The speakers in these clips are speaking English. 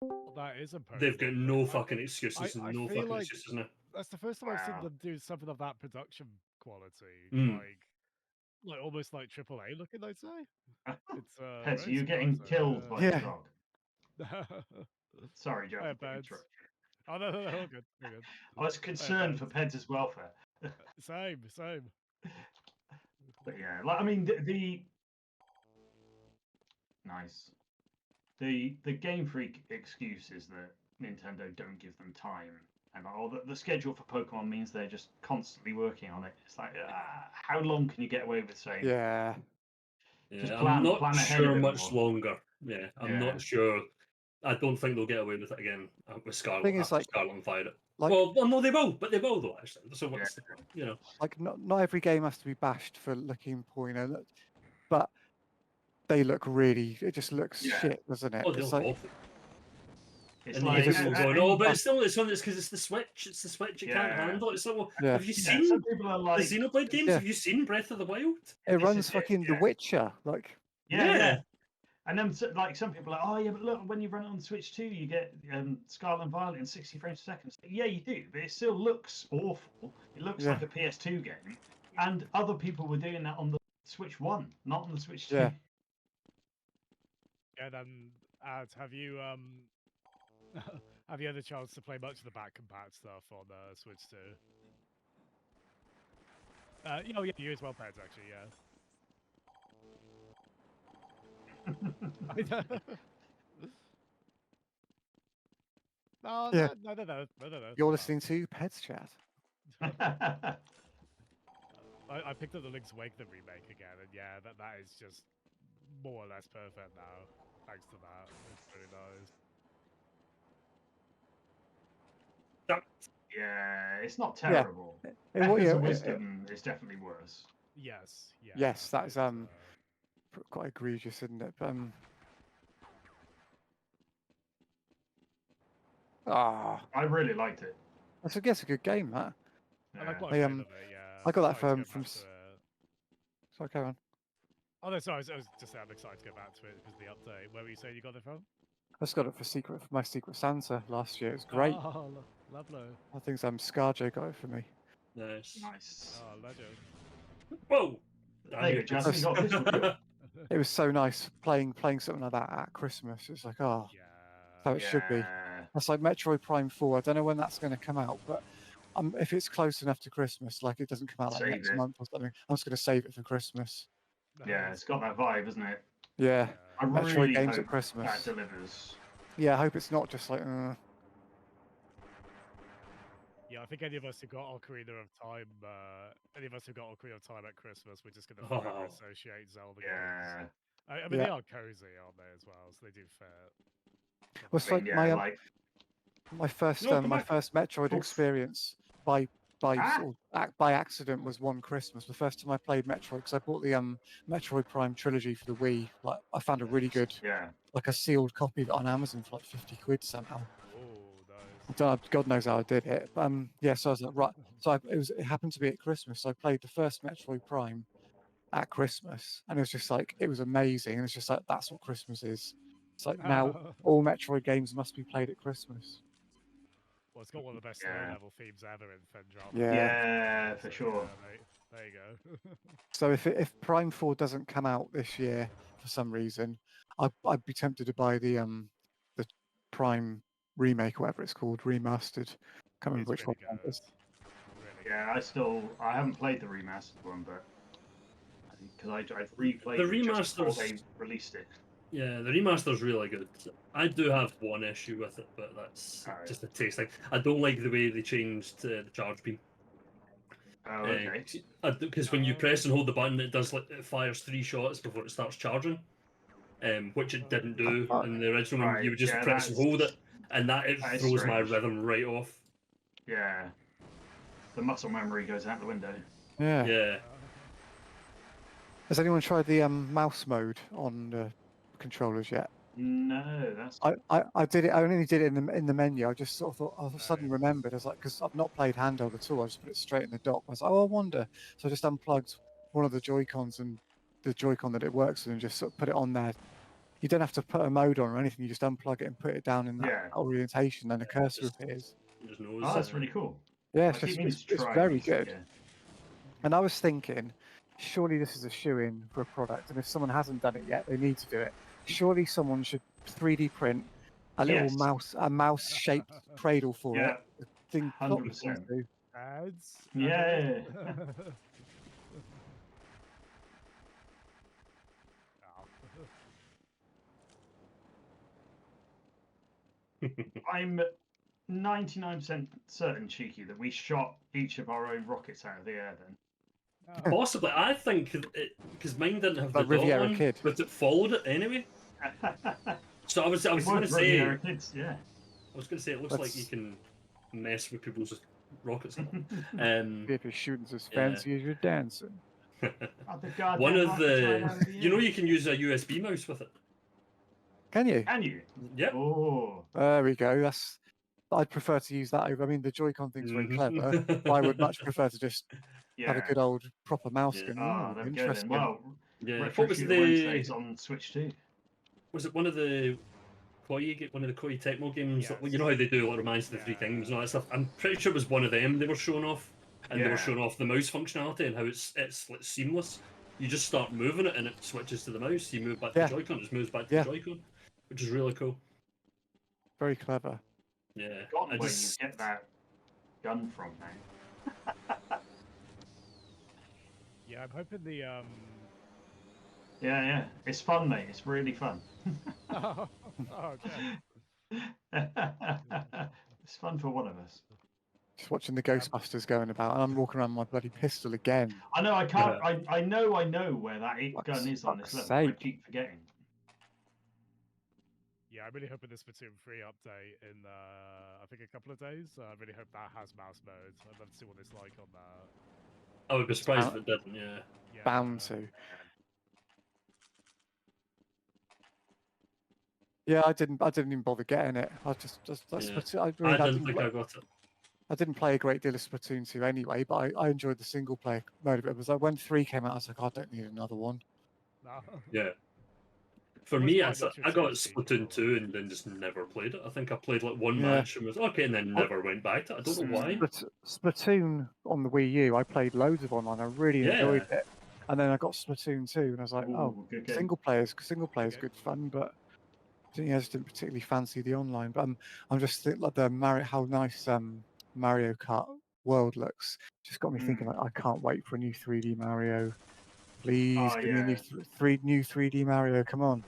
Well, that is a They've got Pokemon no game. fucking excuses. I No feel fucking like excuses now. that's the first time I've seen Wow. them do something of that production quality, Mm. like almost like AAA looking, I'd say. It's Pets, are very you getting surprising. killed by a Yeah. frog? Yeah. Sorry, Joe, Hey, to Peds. interrupt you. Oh no, all good, all good. I was Hey, concerned for Peds. Peds' welfare. Same. But yeah, like I mean, the nice. The Game Freak excuse is that Nintendo don't give them time, and or the schedule for Pokemon means they're just constantly working on it. It's like, how long can you get away with saying? Yeah. Just Yeah, I'm not plan ahead a sure bit much more. longer. Yeah, I'm Yeah. not sure. I don't think they'll get away with it again with Scarlet Thing is, after like- Scarlet and Violet. Like, Well, no, they will, but they will though. Actually, so what's the point? You know, like not every game has to be bashed for looking poor, but they look really. It just looks Yeah. shit, doesn't it? oh, they'll It's like both. It's And like the just- people going, oh, but it's because it's the Switch. It's the Switch. You can't Yeah. handle it. So, well, Yeah. have you yeah, seen some people are the like, Xenoblade games? Yeah. Have you seen Breath of the Wild? it This runs is it, fucking The yeah. Witcher. Like, yeah. And then like some people are like, oh yeah, but look, when you run it on Switch 2, you get Scarlet and Violet in 60 frames per second. Yeah, you do, but it still looks awful. It looks Yeah. like a PS2 game, and other people were doing that on the Switch 1, not on the Switch 2. Yeah. Yeah. Then, have you have you had a chance to play much of the back compat stuff on Switch 2? Yeah, you as well, Peds. Actually, yeah. No, Yeah. no. You're listening to Pets Chat. I picked up the Link's Awakening remake again, and yeah, that is just more or less perfect now. Thanks to that, it's really nice. Yeah, it's not Yeah. terrible. Well, Echoes yeah, of Wisdom is definitely worse. Yes, yeah. Yes, that that's is, quite egregious, isn't it? But, I really liked it. I guess a good game, that. I like Yeah. what I played of it. Yeah, I got that excited to from. go back to it. Sorry, carry on. Oh no, sorry. I was just saying I'm excited to go back to it because of the update. Where were you saying you got it from? I just got it for my Secret Santa last year. It was great. Oh, lovely. I think Scarjo got it for me. Nice. Oh, legend. Whoa. There you go, Justin. You got a pistol whip. It was so nice playing something like that at Christmas. It's like, oh, how it should be. That's like Metroid Prime 4. I don't know when that's going to come out, but if it's close enough to Christmas, like it doesn't come out like Save next it. month or something, I'm just going to save it for Christmas. Yeah, it's got that vibe, isn't it? Yeah, I Metroid really games hope at Christmas. that delivers. Yeah, I hope it's not just like. Yeah, I think any of us who got Ocarina of Time, at Christmas, we're just gonna forever associate Zelda games. I mean, they are cozy, aren't they, as well? So they do fit. Well, it's like my first Metroid experience by accident was one Christmas. The first time I played Metroid, because I bought the Metroid Prime trilogy for the Wii. Like I found a really good, like a sealed copy of it on Amazon for like 50 quid somehow. God knows how I did it. Yeah, so I was like, right. So it happened to be at Christmas. So I played the first Metroid Prime at Christmas, and it was just like it was amazing. And it's just like that's what Christmas is. It's like now all Metroid games must be played at Christmas. Well, it's got one of the best snow level themes ever in Fendrama. Yeah, for sure. There you go. So if Prime 4 doesn't come out this year for some reason, I'd be tempted to buy the Prime remake, whatever it's called, remastered. Can't remember which one it is. Yeah, I haven't played the remastered one, but because I've replayed the it just before remasters. they released it. Yeah, the remaster's really good. I do have one issue with it, but that's just a taste thing. I don't like the way they changed the charge beam. Oh, okay. Because when you press and hold the button, it fires 3 shots before it starts charging, which it didn't do in the original one. You would just press and hold it, and that throws my rhythm right off. Yeah, the muscle memory goes out the window. Yeah. Has anyone tried the mouse mode on the controllers yet? No, that's. I did it. I only did it in the menu. I just sort of thought. I suddenly remembered. I was like, because I've not played handheld at all. I just put it straight in the dock. I was like, oh, I wonder. So I just unplugged one of the Joy-Cons and the Joy-Con that it works with, and just sort of put it on there you don't have to put a mode on or anything. You just unplug it and put it down in that Yeah. orientation, and the cursor just- appears. Just knows. Oh, that's really cool. Yeah, I it's keep just meaning it's, to it's try very these, good. yeah. And I was thinking, surely this is a shoe-in for a product, and if someone hasn't done it yet, they need to do it. Surely someone should 3D print a little Yes. mouse-shaped cradle for Yeah, it. The thing plops 100%. into. Ads. Yeah. I'm 99% certain, Cheeky, that we shot each of our own rockets out of the air then. Possibly, I think because mine didn't have the Like dot Riviera one, Kid. but it followed it anyway. So I was going to say, Riviera Kids, yeah. I was going to say, it looks like you That's- can mess with people's rockets. If you're shooting as fancy as you're dancing. One of the, you know, you can use a USB mouse with it. Can you? Can you? Yep. Oh. There we go. That's. I'd prefer to use that over. I mean, the Joy-Con thing's very clever, but I would much prefer to just Yeah. have a good old proper mouse Yeah. gun. Oh, there we go then. Interesting. Well, Yeah. Retro What was Shooter Wednesdays on Switch too. Was it one of the one of the Koei Tecmo games? Yes. You know how they do like Reminds the Three Yeah. Kingdoms and all that stuff. I'm pretty sure it was one of them they were showing off, and they Yeah. were showing off the mouse functionality and how it's like seamless. You just start moving it and it switches to the mouse. You move back to Yeah. the Joy-Con, it just moves back to Yeah. the Joy-Con, which is really cool. Very clever. Yeah. Forgotten I where just you get that gun from now. Yeah, I'm hoping the Yeah. It's fun, mate. It's really fun. oh, okay. It's fun for one of us. Just watching the Ghostbusters going about, and I'm walking around with my bloody pistol again. I know I can't. I know where that Fuck's- gun is on this fuck's level. I sake. keep forgetting. Yeah, I'm really hoping this Splatoon 3 update in I think a couple of days. I really hope that has mouse mode. I'd love to see what it's like on that. I would be surprised if it didn't. Yeah. Yeah. Bound to. Yeah, I didn't even bother getting it. I just Yeah. Splatoon, I, I mean, didn't think I got it. I didn't play a great deal of Splatoon 2 anyway, but I enjoyed the single player mode of it. It was like when 3 came out, I was like, I don't need another one. No. Yeah. For was me, quite I got interesting. Splatoon 2 and then just never played it. I think I played like one Yeah. match and was okay, and then never went back to it. I don't know why. Splatoon on the Wii U, I played loads of online. I really enjoyed Yeah. it. And then I got Splatoon 2, and I was like, oh, Ooh, good game. single player's Okay. good fun, but I just didn't particularly fancy the online. But I'm just thinking like the how nice Mario Kart world looks. Just got me thinking like I can't wait for a new 3D Mario. Please Oh, give me a yeah. new 3D Mario. Come on.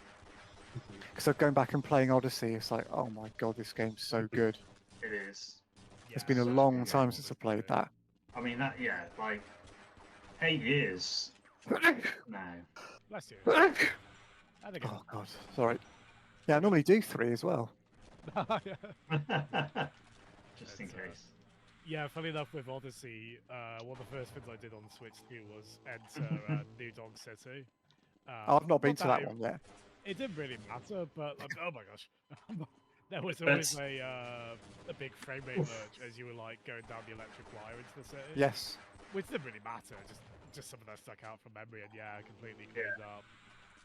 Because going back and playing Odyssey, it's like, oh my god, this game's so good. It is. It's been a so long good. time since I played that. I mean that. Yeah, like 8 years now. Bless you. Oh I think god, sorry. Yeah, I normally do 3 as well. Just in It's, case. yeah, funny enough with Odyssey, one of the first things I did on Switch 2 was enter New Dog City. I've not been to that it, one yet. It didn't really matter, but oh my gosh. There was always a big frame rate lurch as you were like going down the electric wire into the city. Yes. Which didn't really matter, just some of that stuck out from memory, and yeah, completely cleaned up.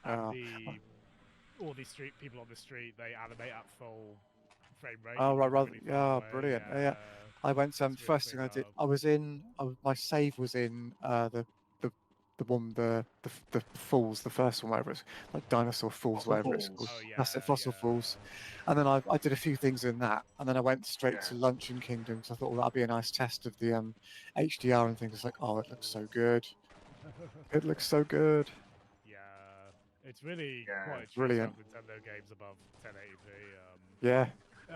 Oh. And all these street people on the street, they animate at full frame rate. Oh, you right, can right. really Yeah, far away, brilliant. Yeah. I went. really First thing I cleaned did, up. I was in. My save was in the one the Falls, the first one, whatever it's like, Dinosaur Falls, Fossil whatever it's Falls. called. Oh, That's yeah, it, Fossil yeah. Falls. And then I did a few things in that, and then I went straight to Yeah. Luncheon Kingdom because I thought, well, that'd be a nice test of the HDR and things. It's like, oh, it looks so good. It looks so good. Yeah, it's really Yeah, quite a treat brilliant. to have Nintendo games above 1080p. Yeah.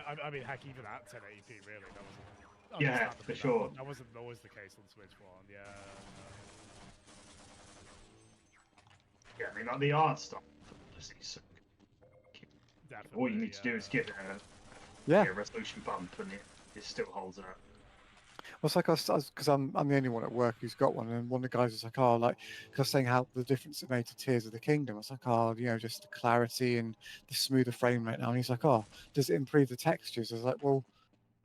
I mean, heck, even at 1080p, really, that wasn't. Yeah, understandably, for sure. That wasn't always the case on Switch One. Yeah. Yeah, I mean like the art style. Is so good. Definitely. All you need to do is give it Yeah. a resolution bump, and it still holds up. Well, it's like because I'm the only one at work who's got one, and one of the guys was like, "Oh, like," because I was saying how the difference it made to Tears of the Kingdom. I was like, "Oh, just the clarity and the smoother frame rate now." And he's like, "Oh, does it improve the textures?" I was like, "Well,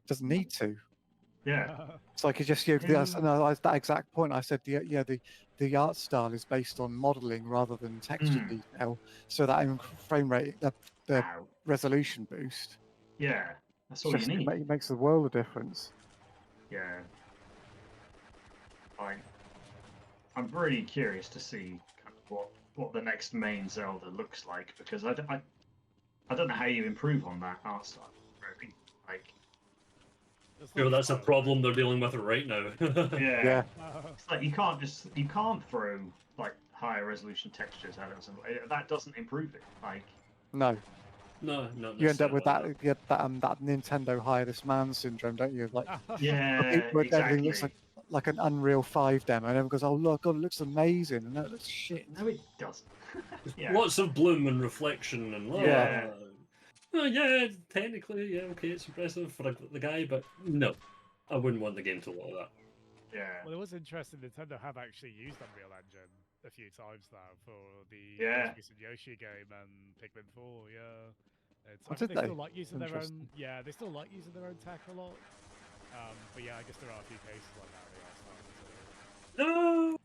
it doesn't need to. Yeah. It's like you just give that exact point. I said the art style is based on modeling rather than texture detail, so that frame rate, the Ow. resolution boost, Yeah. That's it's all you just need. it makes a world of difference. Yeah. I'm really curious to see kind of what the next main Zelda looks like, because I don't know how you improve on that art style. Really. Like, It's Sure, not that's a style, problem they're dealing with right now. yeah. Yeah. It's like you can't throw like higher resolution textures at it or something. That doesn't improve it. Like, No, No, not you end up with necessarily. that Nintendo hire this man syndrome, don't you? Like yeah, where everything looks exactly. like an Unreal 5 demo, and everyone goes, "Oh look, God, it looks amazing," and that looks shit. No, it doesn't. yeah. Lots of bloom and reflection and Yeah. Oh, yeah, technically, yeah, okay, it's impressive for the guy, but no, I wouldn't want the game to look like that. Yeah. Well, it was interesting. Nintendo have actually used Unreal Engine a few times now for the Yeah. most recent Yoshi game and Pikmin 4. Yeah, Oh, I think did they they? still like using their own. Interesting. Yeah, they still like using their own tech a lot. But yeah, I guess there are a few cases like that. They are starting to. No!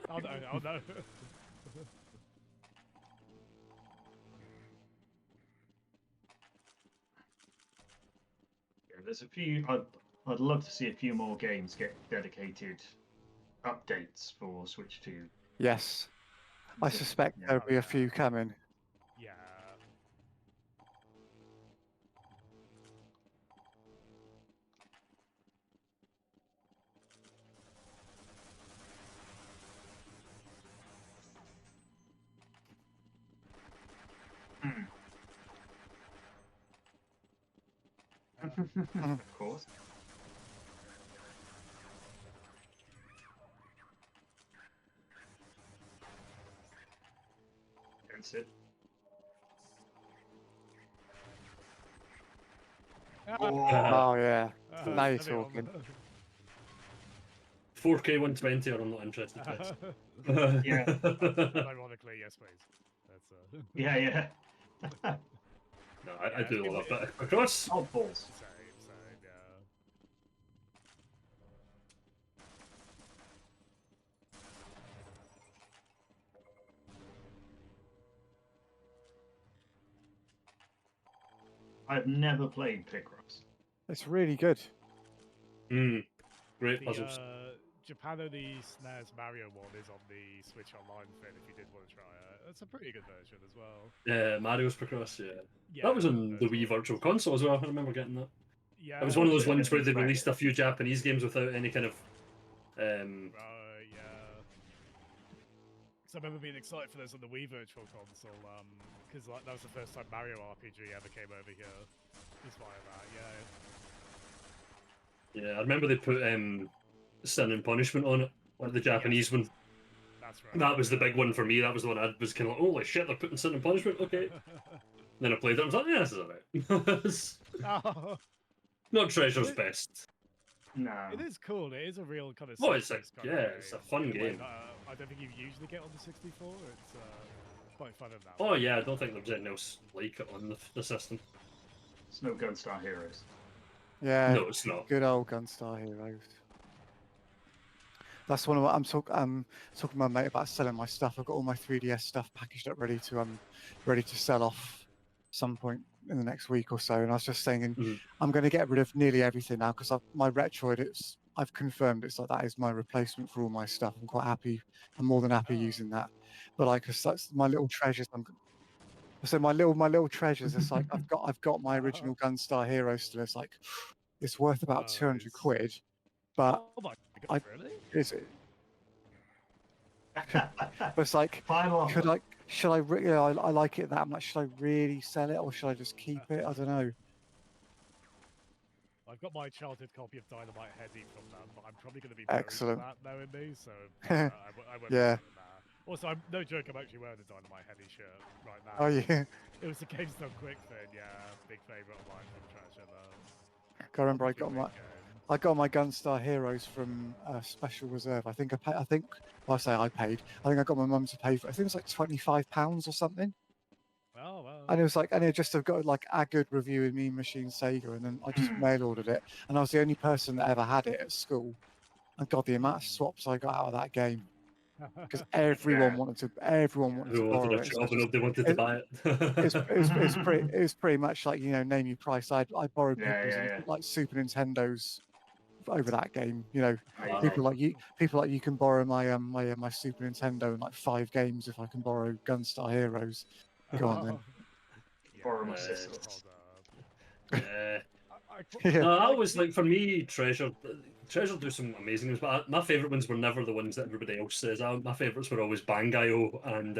Oh no! Oh no! Yeah, there's a few. I'd love to see a few more games get dedicated updates for Switch 2. Yes, I So, suspect yeah. there'll be a few coming. Yeah. Of course. Against it. Oh yeah, now you're Everyone. talking. 4K 120 or I'm not interested, please. Yeah. Ironically, yes, please. That's Yeah. No, I Yeah, do it- love it- that bit across. Oh, balls. same, yeah. I've never played Picross. It's really good. Great The puzzles. Japano the SNES Mario one is on the Switch Online thing if you did want to try it. It's a pretty good version as well. Yeah, Mario's Picross, yeah. Yeah, That was on the Wii Virtual Virtual Console as well, I remember getting that. Yeah, It was one of Was those it? I ones didn't where they expect released it. a few Japanese games without any kind of right, yeah. So I remember being excited for this on the Wii Virtual Console, because like that was the first time Mario RPG ever came over here. Just via that, yeah. Yeah, I remember they put Sin and Punishment on it, like the Japanese one. That's right. That was the yeah. big one for me. That was the one I was kind of like, holy shit, they're putting Sin and Punishment. Okay. Then I played it. I was like, yeah, this is alright. It's Oh, not Treasure's It- best. No. it is cool. It is a real kind of. Oh, it's a 60s kind yeah, of it's a game fun in a way game. that, I don't think you usually get on the 64. It's quite fun in that. Oh way. yeah, I don't think there's anything else like it on the system. It's no Gunstar Heroes. Yeah, No, it's not. good old Gunstar Heroes. That's one of what I'm talking to my mate about selling my stuff. I've got all my 3DS stuff packaged up, ready to sell off some point in the next week or so. And I was just thinking, Mhm. I'm going to get rid of nearly everything now because my Retroid, I've confirmed it's like that is my replacement for all my stuff. I'm quite happy. I'm more than happy Oh. using that. But like, that's my little treasures. So my little treasures. It's like I've got my original Gunstar Hero still. It's like it's worth about 200 Nice. quid, but Oh my I- god, really? is it? But it's like, Final should offer. should I, I like it that much. Should I really sell it or should I just keep it? I don't know. I've got my childhood copy of Dynamite Heady from them, but I'm probably going to be buried for Excellent. that knowing me, so I won't Yeah. be selling that. Also, no joke, I'm actually wearing a Dynamite Heady shirt right now. Oh yeah. It was a GameStop Quick thing, yeah. Big favourite of mine from Treasure, though. I remember I Obviously got great my game. Gunstar Heroes from Special Reserve. I think well, I say I paid. I think I got my mum to pay for it. I think it was like £25 or something. Oh, well, And it was like, and it just have got like a good review in Mean Machine Sega, and then I just mail ordered it, and I was the only person that ever had it at school. And God, the amount of swaps I got out of that game, because everyone wanted to Everyone wanted borrow a it. So job and just, nobody wanted to buy it. it was pretty much like, you know, name your price. I borrowed people's yeah. like Super Nintendos over that game. You know, Wow. people like you can borrow my Super Nintendo in like 5 games if I can borrow Gunstar Heroes. Go on then. Borrow my Nice. system. Yeah. Yeah. No, I was like, for me, Treasure do some amazing ones, but my favourite ones were never the ones that everybody else says. My favourites were always Bangai-O and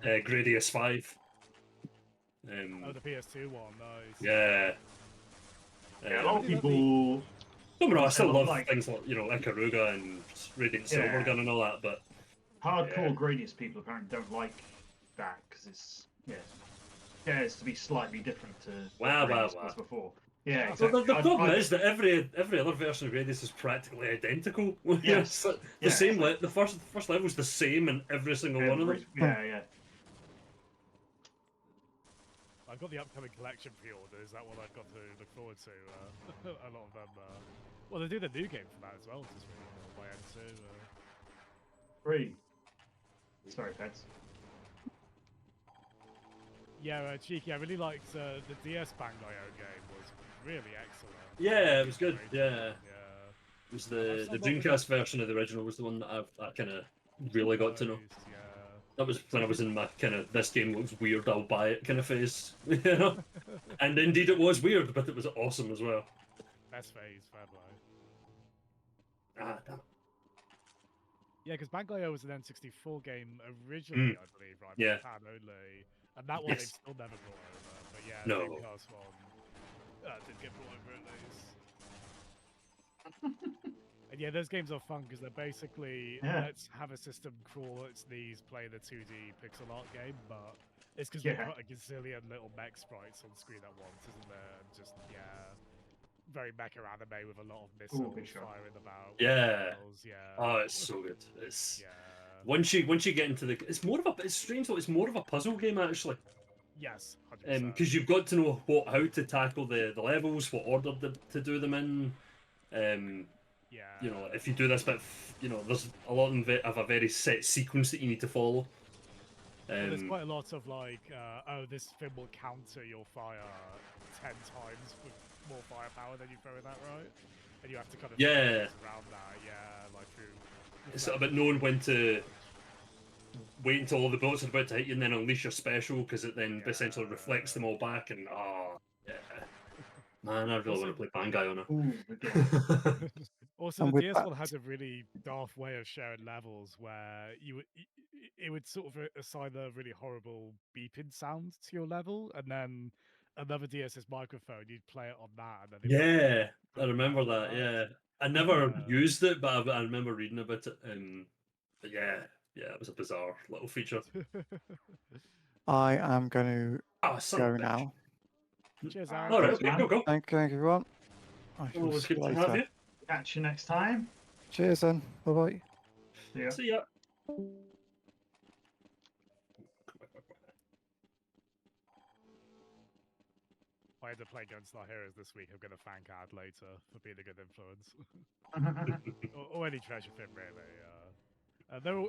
Gradius 5. Oh, the PS2 one, nice. Yeah. Yeah, a lot of people. I still love like things like, you know, Ikaruga and Radiant Silvergun and all that, but hardcore Gradius people apparently don't like that because it's dares to be slightly different to what Gradius was before. Yeah, exactly. The problem is that every other version of Gradius is practically identical. Yes. The same. The first level's the same in every single one of them. Yeah. I've got the upcoming collection pre-order. Is that what I've got to look forward to? A lot of them. Well, they do the new game for that as well, which is really cool by N2. Free. Sorry, pets. Yeah, Cheeky, I really liked the DS Bangai-O game. Was really excellent. Yeah, it was good. Great. Yeah. It was the Dreamcast version of the original was the one that I kind of really got to know. Yeah. That was when I was in my kind of this game looks weird, I'll buy it kind of phase, you know. And indeed, it was weird, but it was awesome as well. Best phase, fair play. Damn. Yeah, because Bangai-O was an N64 game originally, I believe, right? Yeah. Japan only, and that one they've still never brought over. But yeah, No. Dreamcast one did get brought over at least. And yeah, those games are fun because they're basically let's have a system crawl its knees, play the 2D pixel art game, but it's because we've got a gazillion little mech sprites on screen at once, isn't there? And just very mecha anime with a lot of missiles firing about. Yeah. Yeah. Oh, it's so good. It's once you get into it's strange though. It's more of a puzzle game actually. Yes, 100%. Because you've got to know how to tackle the levels, what order to do them in. You know, if you do this bit, you know, there's a lot of a very set sequence that you need to follow. Well, there's quite a lot of like, this thing will counter your fire 10 times with more firepower than you throw in that, right? And you have to kind of around that, like through. It's about knowing when to wait until all the bullets are about to hit you and then unleash your special, because it then essentially reflects them all back. And man, I really want to play Bangai on it. Also, the DS one had a really daft way of sharing levels where it would sort of assign a really horrible beeping sound to your level, and then another DS's microphone, you'd play it on that. And then I remember that. Yeah, I never used it, but I remember reading about it. But yeah, it was a bizarre little feature. I am going to go now. Cheers, Aaron. All right, go. Thank you, everyone. I shall Always see good you to have later. you. Catch you next time. Cheers then. Bye bye. See ya. I had to play Gunstar Heroes this week. I'm going to thank Ad later for being a good influence. or any Treasure film, really.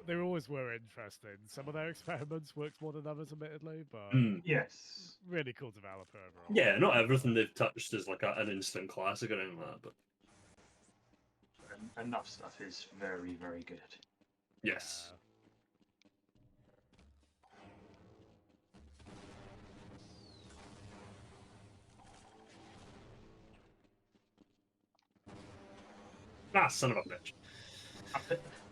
They always were interesting. Some of their experiments worked more than others, admittedly, but yes, really cool developer overall. Yeah, not everything they've touched is like an instant classic or anything like that, but enough stuff is very, very good. Yes. Ah, son of a bitch.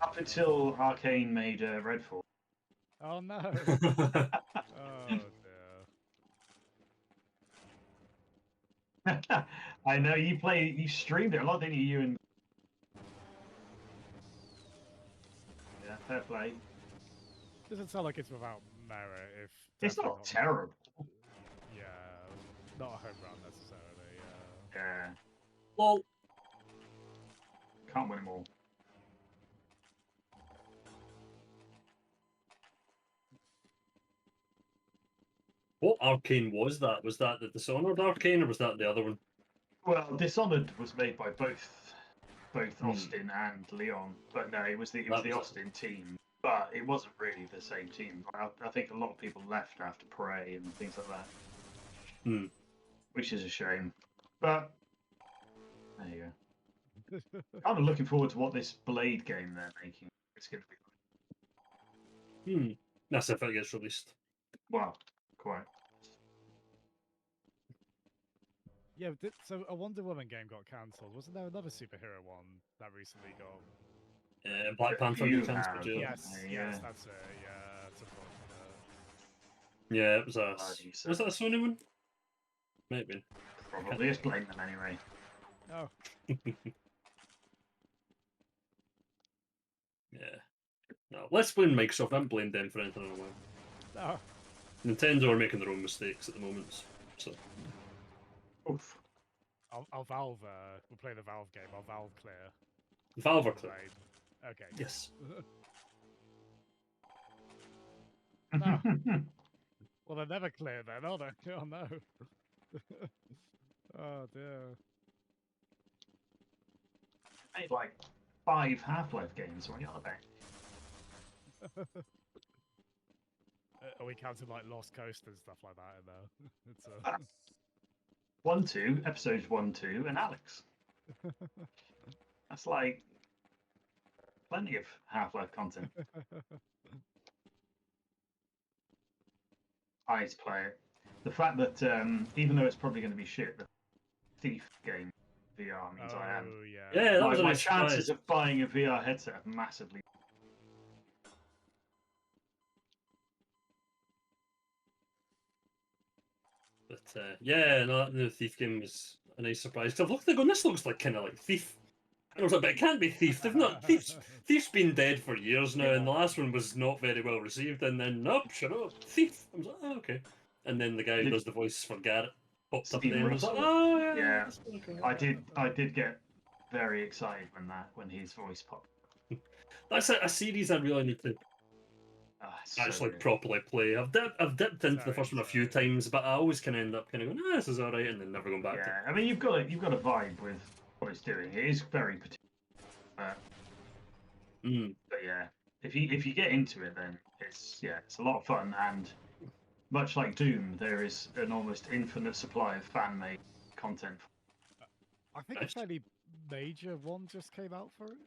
Up until Arcane made Redfall. Oh no! Oh dear. I know you streamed it a lot, didn't you? You and fair play. Doesn't sound like it's without merit. It's not terrible. Yeah, not a home run necessarily. Yeah. Well, can't win them all. What Arcane was that? Was that the Dishonored Arcane, or was that the other one? Well, Dishonored was made by both Hmm. Austin and Leon, but no, it was the That was it. Austin team. But it wasn't really the same team. I think a lot of people left after Prey and things like that, Hmm. which is a shame. But there you go. I'm looking forward to what this Blade game they're making. It's going to be That's if it gets released. well, quite. Yeah, so a Wonder Woman game got cancelled. Wasn't there another superhero one that recently got? Black A Panther few got cancelled. have. Yeah. Yes, yeah. yes, that's it. Yeah, it's unfortunate. Yeah, it was a. Bloody Was that a Sony one? Maybe. Probably. Let's blame them anyway. Oh, Yeah. No, let's blame Microsoft. I haven't blamed them for anything in a while. no. Nintendo are making their own mistakes at the moment. So Oof. I'll Valve. We'll play the Valve game. I'll Valve clear. Valve are clear. Blade. Okay. Yes. No. Well, they're never clear then, are they? Oh no. Oh dear. Made like 5 Half-Life games. What are you on about? Are we counting like Lost Coast and stuff like that in there? It's 1, 2, episodes 1, 2, and Alex. That's like plenty of Half-Life content. I need to play it. The fact that even though it's probably going to be shit, the Thief game VR means I am. Oh yeah. Yeah, that was a My nice chances surprise. of buying a VR headset have massively. But yeah, no, the Thief game was a nice surprise. 'Cause I've looked at it going, this looks like kind of like Thief. And I was like, but it can't be Thief. They've not Thief's been dead for years now, and the last one was not very well received. And then nope, shut up, Thief. I was like, oh, okay. And then the guy who Did- does the voice for Garrett popped up at the Stephen end. I was like, Russell? oh yeah, Yeah. that's okay. I did get very excited when his voice popped. That's a series I really need to It's so actually good. properly play. I've dipped into the Sorry, first one a few sorry. times, but I always kind of end up kind of going, this is alright, and then never going back to it. Yeah, I mean you've got a vibe with what it's doing. It is very particular. But yeah, if you get into it, then it's a lot of fun, and much like Doom, there is an almost infinite supply of fan-made content. I think Nice. a fairly major one just came out for it.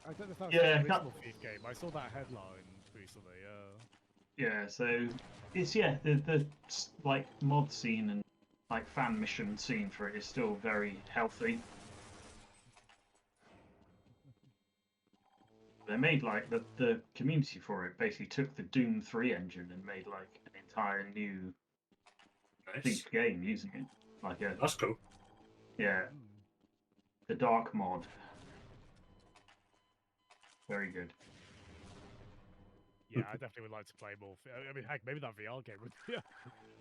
I don't know if that was Yeah, the that- original Thief game. I saw that headline recently. Yeah, so it's the like mod scene and like fan mission scene for it is still very healthy. They made like the community for it basically took the Doom 3 engine and made like an entire new Nice. Thief game using it. Like That's cool. yeah, the Dark mod. Very good. Yeah, I definitely would like to play more. I mean, heck, maybe that VR game would be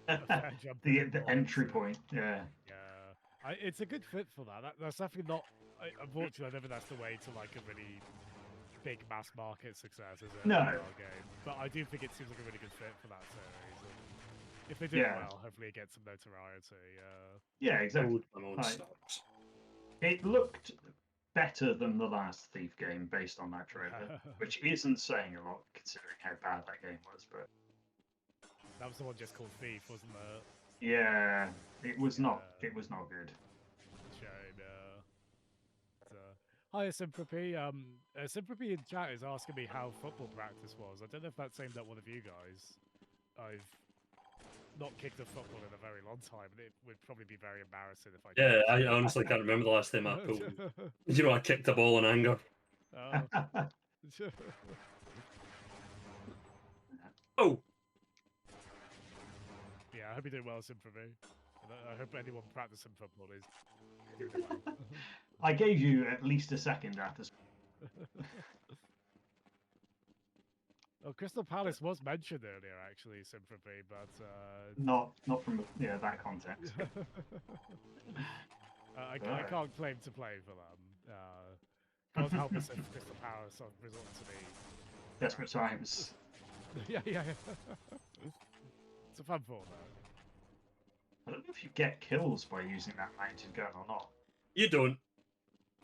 a fair jump in the it, entry honestly. point, yeah. Yeah, it's a good fit for that. That's definitely not. Unfortunately, I don't think that's the way to like a really big mass market success, is it? No. A VR game. But I do think it seems like a really good fit for that series. And if they do it Yeah. well, hopefully it gets some notoriety. Yeah, exactly. Old my own Right. stocks. It looked better than the last Thief game based on that trailer, which isn't saying a lot considering how bad that game was. But That was the one just called Thief, wasn't it? yeah, it was not. Yeah. It was not good. Shame, yeah. But, hi, Sympropy. Sympropy in chat is asking me how football practice was. I don't know if that's aimed at one of you guys. I've not kicked a football in a very long time, and it would probably be very embarrassing if I Yeah, did. I honestly can't remember the last time I pulled. You know, I kicked a ball in anger. Oh. Oh, Yeah, I hope you're doing well, Sympropy. And I hope anyone practicing football is doing well. I gave you at least a second after. Oh, Crystal Palace was mentioned earlier, actually, Sympropy, but Not from that context. I Alright. can't claim to play for them. God help us if Crystal Palace resort to me. Desperate times. Yeah. It's a fun thought, though. I don't know if you get kills by using that mounted gun or not. You don't.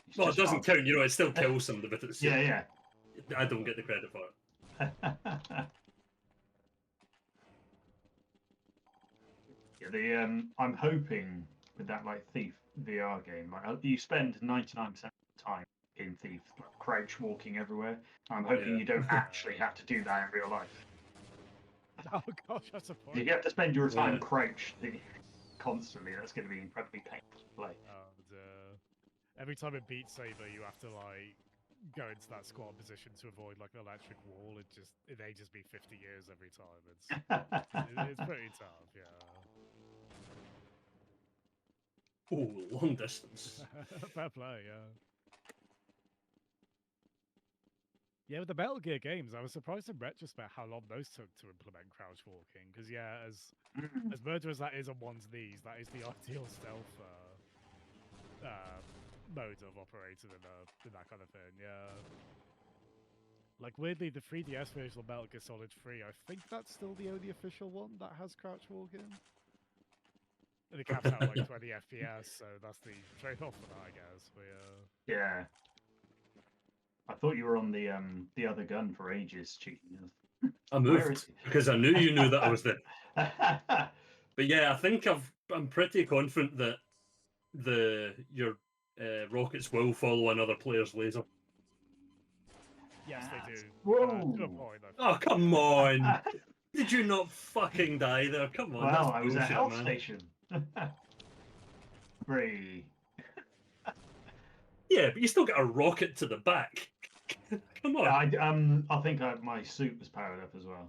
It's Well, it just doesn't fun. count. You know, it still kills somebody, but it's Yeah, I don't get the credit for it. yeah. Yeah, I'm hoping with that like Thief VR game, like you spend 99% of the time in Thief like, crouch walking everywhere. I'm hoping Yeah. you don't actually have to do that in real life. Oh gosh, that's a If point. you have to spend your time Yeah. crouched constantly, that's going to be incredibly painful to play. And every time in Beat Saber, you have to like go into that squat position to avoid like an electric wall. It ages me 50 years every time. It's pretty tough, yeah. Oh, long distance. Fair play, yeah. Yeah, with the Metal Gear games, I was surprised in retrospect how long those took to implement crouch walking. Because yeah, as murder as that is on one's knees, that is the ideal stealth mode of operating in that kind of thing. Yeah. Like weirdly, the 3DS version of Metal Gear Solid 3, I think that's still the only official one that has crouch walking. And it caps out like 20 FPS, so that's the trade-off for that, I guess. But Yeah. I thought you were on the other gun for ages, cheating. I Where is moved he? because I knew you knew that I was there. But yeah, I think I'm pretty confident that your rockets will follow another player's laser. yes, they do. Whoa! To a point, I think. Oh, come on! Did you not fucking die there? Come on, Well, that's I was at bullshit, health man. station. Free. Yeah, but you still got a rocket to the back. Come on. Yeah, I think my suit was powered up as well.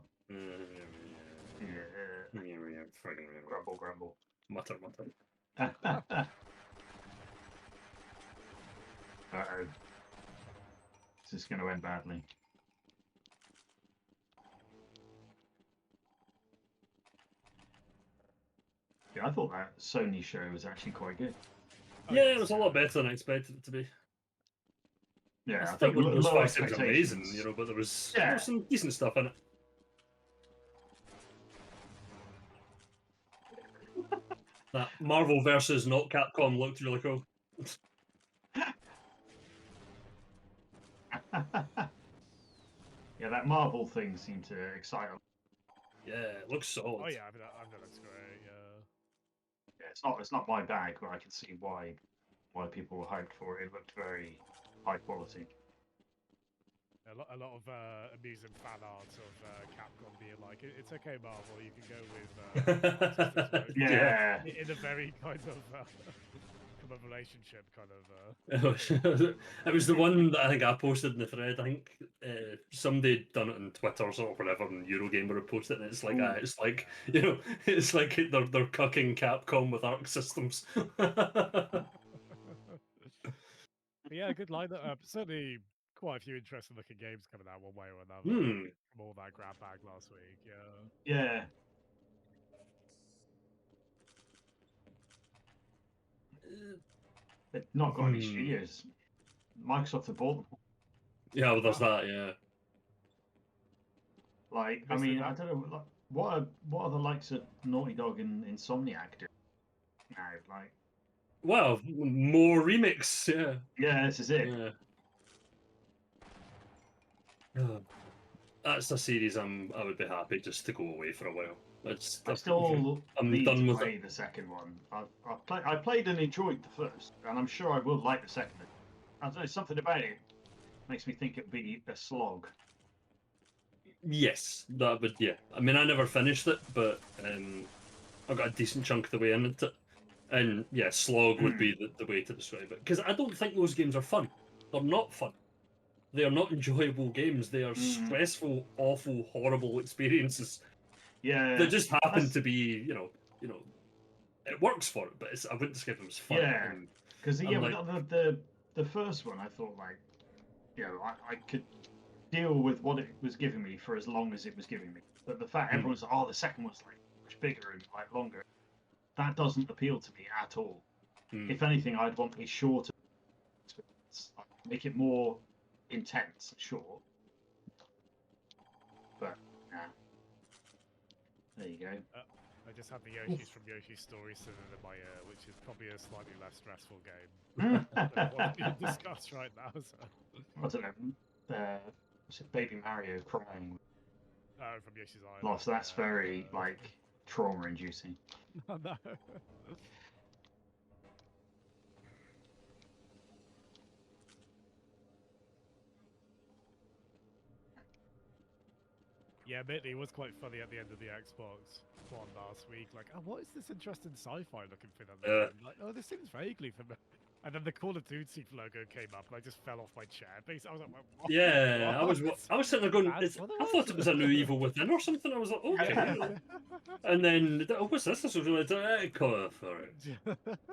Grumble, grumble. Mutter, mutter. Uh-oh. This is going to end badly. Yeah, I thought that Sony show was actually quite good. Oh, Yeah, yes, it was a lot better than I expected it to be. Yeah, I still think wouldn't low it was amazing, expectations. you know, but there was Yeah. some decent stuff in it. That Marvel versus not Capcom looked really cool. Yeah, that Marvel thing seemed to excite them. Yeah, it looks solid. Oh yeah, I mean that looks great. Yeah. Yeah, it's not my bag, but I can see why people were hyped for it. It looked very high quality. A lot of amusing fan art of Capcom being like, "It's okay, Marvel, you can go with Systems mode." Yeah. In a very kind of from a relationship kind of. It was the one that I think I posted in the thread. I think somebody had done it on Twitter or whatever, and Eurogamer had posted it. And it's like, it's like you know, it's like they're cucking Capcom with Arc Systems. Yeah, good lineup. Certainly quite a few interesting looking games coming out one way or another from all that grab bag last week. Yeah. Yeah. They've not got any studios. Microsoft have bought them. Yeah, well, there's that. Yeah. Like, I mean, I don't know. Like, what are the likes of Naughty Dog and Insomniac doing now? Like, Well, more remakes. Yeah. yeah, this is it. Yeah. That's a series I would be happy just to go away for a while. I'm done with play the second one. I played and enjoyed the first, and I'm sure I will like the second. I don't know, something about it makes me think it'd be a slog. Yes, that would. Yeah, I mean, I never finished it, but I got a decent chunk of the way into it. And yeah, slog would be the way to describe it, because I don't think those games are fun. They're not fun. They are not enjoyable games. They are stressful, awful, horrible experiences. Yeah, They just happen to be, you know, it works for it, but I wouldn't describe them as fun. Yeah, because like, the first one, I thought like, you know, I could deal with what it was giving me for as long as it was giving me. But the fact everyone's like, oh, the second one's like much bigger and like longer, that doesn't appeal to me at all. If anything, I'd want a shorter experience, like, make it more intense, short. But yeah, there you go. I just had the Yoshis from Yoshi's Story sitting in my ear, which is probably a slightly less stressful game than what being discussed right now. So. I don't know. Was it Baby Mario crying? Oh, from Yoshi's Island. Lots. That's very like trauma-inducing. Oh, no. Yeah, admittedly, it was quite funny at the end of the Xbox One last week. Like, oh, what is this interesting sci-fi looking thing on the Like, oh, this seems vaguely familiar. And then the Call of Duty logo came up, and I just fell off my chair. Basically, I was like, what? Yeah, I was sitting there going, That's I what it thought was. it was a new Evil Within or something. I was like, okay. And then, oh, what's this? This was really cool for it.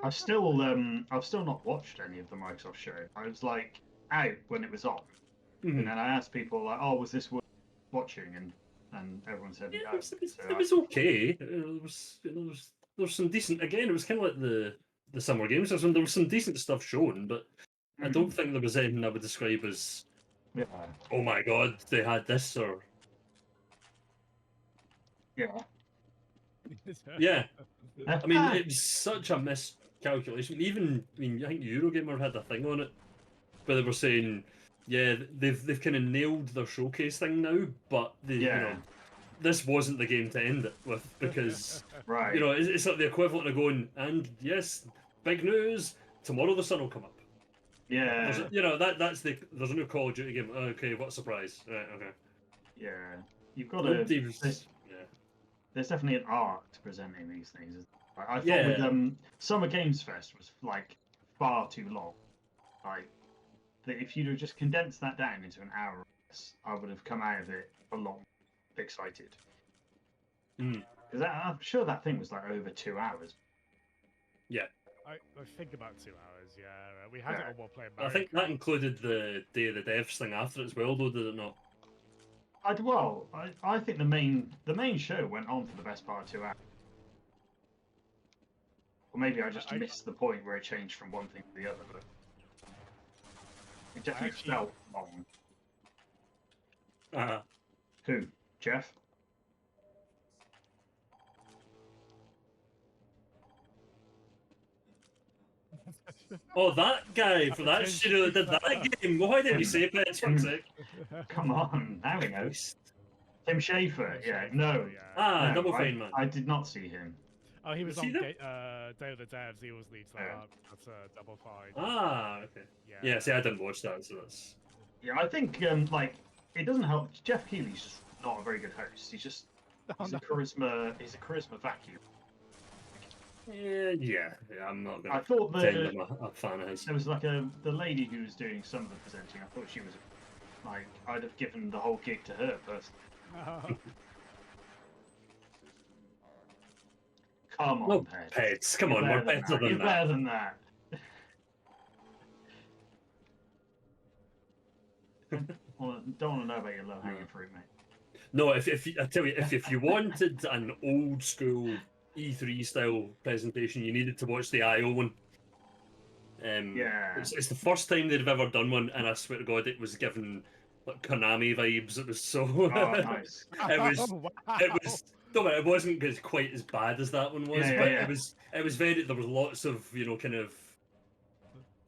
I've still not watched any of the Microsoft show. I was like out when it was on, and then I asked people like, "Oh, was this worth watching?" And everyone said, Yeah, no. it was okay. There was some decent. Again, it was kind of like the Summer Games. There was some decent stuff shown, but I don't think there was anything I would describe as, oh my god, they had this or yeah. I mean, it was such a miscalculation. Even, I mean, I think Eurogamer had a thing on it where they were saying, yeah, they've kind of nailed their showcase thing now, but they, you know, this wasn't the game to end it with because, you know, it's like the equivalent of going, and yes, big news, tomorrow the sun will come up. Yeah. You know, there's a new Call of Duty game. Okay, what a surprise. Right, okay. Yeah. You've got to. There's definitely an art to presenting these things. I thought with Summer Games Fest was like far too long. Like, that if you'd have just condensed that down into an hour, I would have come out of it a lot excited. Because I'm sure that thing was like over 2 hours. Yeah. I think about 2 hours. Yeah, we had it on one player. I think that included the Day of the Devs thing after it as well, though, did it not? I think the main show went on for the best part of 2 hours. Or maybe I just missed the point where it changed from one thing to the other, but it definitely felt long. Who? Jeff? Oh, that guy for that studio that did that game. Why didn't you say Pets for a sec? Come on, now we know. Tim Schafer, yeah, no. No, Double Fine Man. I did not see him. Oh, he was on Day of the Devs. He always leads that up. That's Double Fine. Ah, okay. Yeah, see, I didn't watch that, so that's. Yeah, I think like it doesn't help. Jeff Keighley's just not a very good host. He's just a charisma. He's a charisma vacuum. Yeah, I'm not gonna. I thought pretend I'm a fan of his. There was like the lady who was doing some of the presenting. I thought she was like I'd have given the whole gig to her personally. Come on, Pets. Come on, we're better than that. You're better than that. Don't want to know about your low hanging fruit, mate. No, I tell you, if you wanted an old school E3 style presentation, you needed to watch the IO one. It's the first time they've ever done one, and I swear to God, it was given like Konami vibes. It was so. Nice. It was. No, it wasn't quite as bad as that one was, but it was very. There was lots of kind of.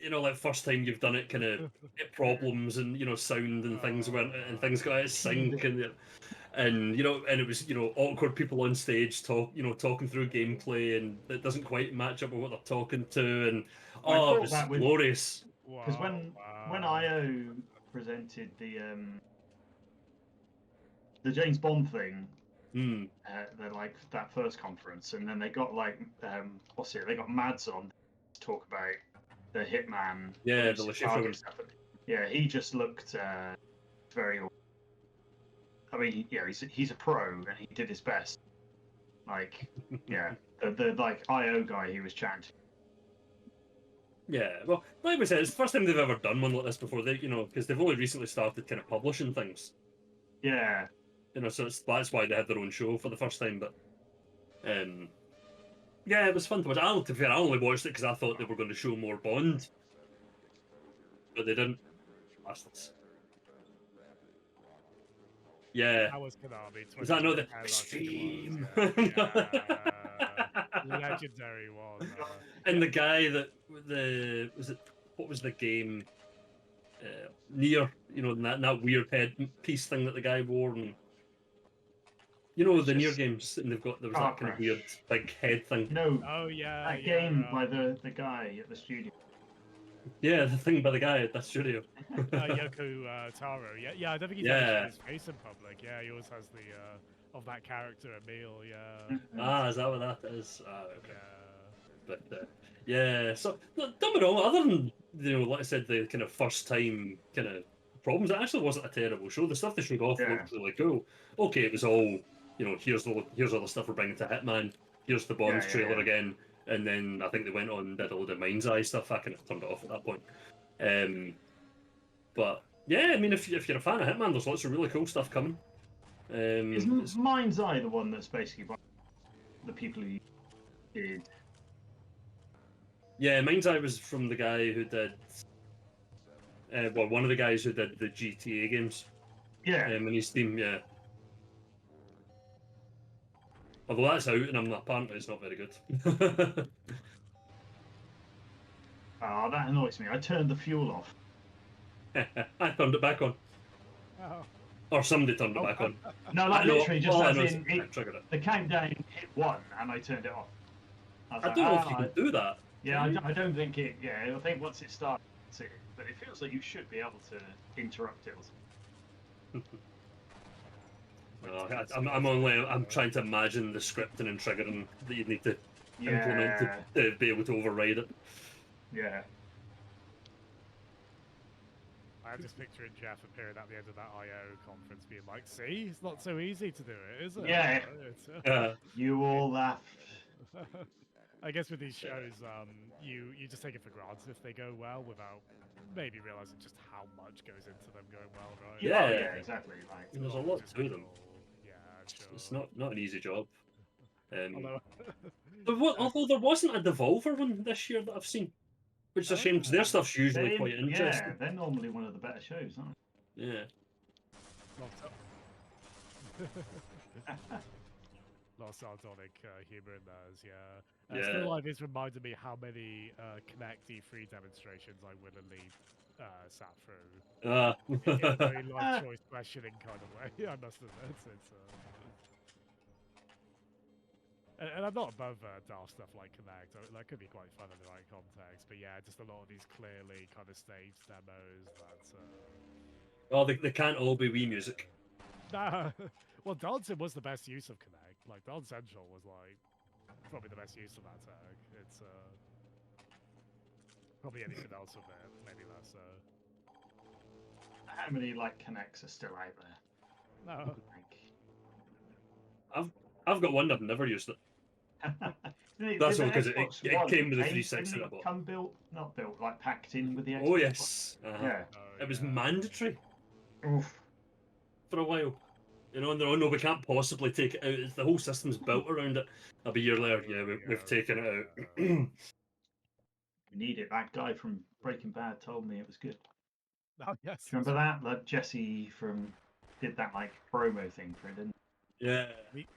Like first time you've done it, kind of problems and sound and things went and things got out of sync and and it was awkward people on stage talking through gameplay and it doesn't quite match up with what they're talking to and it was glorious. Because when IO presented the James Bond thing, they're like that first conference, and then they got like they got Mads on to talk about the Hitman. Yeah, the Lashifra stuff. Yeah, he just looked very. I mean, he's a pro, and he did his best. Like, the like IO guy he was chatting to. Yeah, well, like we said, it's the first time they've ever done one like this before. They, because they've only recently started kind of publishing things. Yeah. So that's why they had their own show for the first time. But, yeah, it was fun to watch. To be fair, I only watched it because I thought they were going to show more Bond, but they didn't. Bastards. Yeah. That was Konami. Was that not the extreme? legendary one. And the guy that what was the game? Near, you know, that weird headpiece thing that the guy wore, and you know the Near games, and there was that kind of weird big head thing. Oh yeah, that game by the guy at the studio. Yeah, the thing by the guy at that studio. Yoko Taro. Yeah. I don't think he's ever shown his face in public. Yeah, he always has the of that character Emil. Yeah. Is that what that is? Okay. Yeah. But yeah, so don't get me wrong. Other than like I said, the kind of first time kind of problems, it actually wasn't a terrible show. The stuff they showed off looked really cool. Okay, it was all here's all the stuff we're bringing to Hitman. Here's the Bonds trailer again, and then I think they went on and did a load of Mind's Eye stuff. I kind of turned it off at that point. But yeah, I mean, if you're a fan of Hitman, there's lots of really cool stuff coming. Is Mind's Eye the one that's basically by the people who did? Yeah, Mind's Eye was from the guy who did. One of the guys who did the GTA games. Yeah. And his team, yeah. Although that's out, and apparently it's not very good. Oh, that annoys me. I turned the fuel off. I turned it back on. Oh. Or somebody turned it back on. No, like literally just as in triggered it. The countdown hit 1 and I turned it off. I don't know if you can do that. Yeah, I don't think it. Yeah, I think once it starts, but it feels like you should be able to interrupt it. I'm trying to imagine the scripting and triggering that you need to implement to be able to override it. Yeah. I'm just picturing Jeff appearing at the end of that I/O conference, being like, "See, it's not so easy to do it, is it?" Yeah. You all laughed. I guess with these shows, you just take it for granted if they go well without maybe realizing just how much goes into them going well, right? Yeah, exactly. Like, and there's a lot to them. Yeah, sure. It's not an easy job. Although, although there wasn't a Devolver one this year that I've seen, which is a shame because their stuff's usually quite interesting. Yeah, they're normally one of the better shows, aren't they? Yeah. Lot of sardonic humor in those, yeah. Still Alive is reminded me how many Connect E3 demonstrations I willingly sat through. In a very life choice questioning kind of way, I must admit. And I'm not above daft stuff like Connect. That could be quite fun in the right context. But yeah, just a lot of these clearly kind of staged demos that... they can't all be Wii music. Nah. Well, Dancing was the best use of Connect. Like, Dance Central was, like, probably the best use of that tag. It's, probably anything else of it, maybe less so. How many, like, Connects are still out there? No. I've got one, I've never used it. That's all because it came with the 360 I bought. Not built, like packed in with the Xbox. Oh yes. Yeah. It was mandatory. Oof. For a while. And no, we can't possibly take it out. The whole system's built around it. A year later, we've taken it out. We need it. That guy from Breaking Bad told me it was good. Oh yes. Do you remember that? Like Jesse did that like promo thing for it, didn't he? Yeah.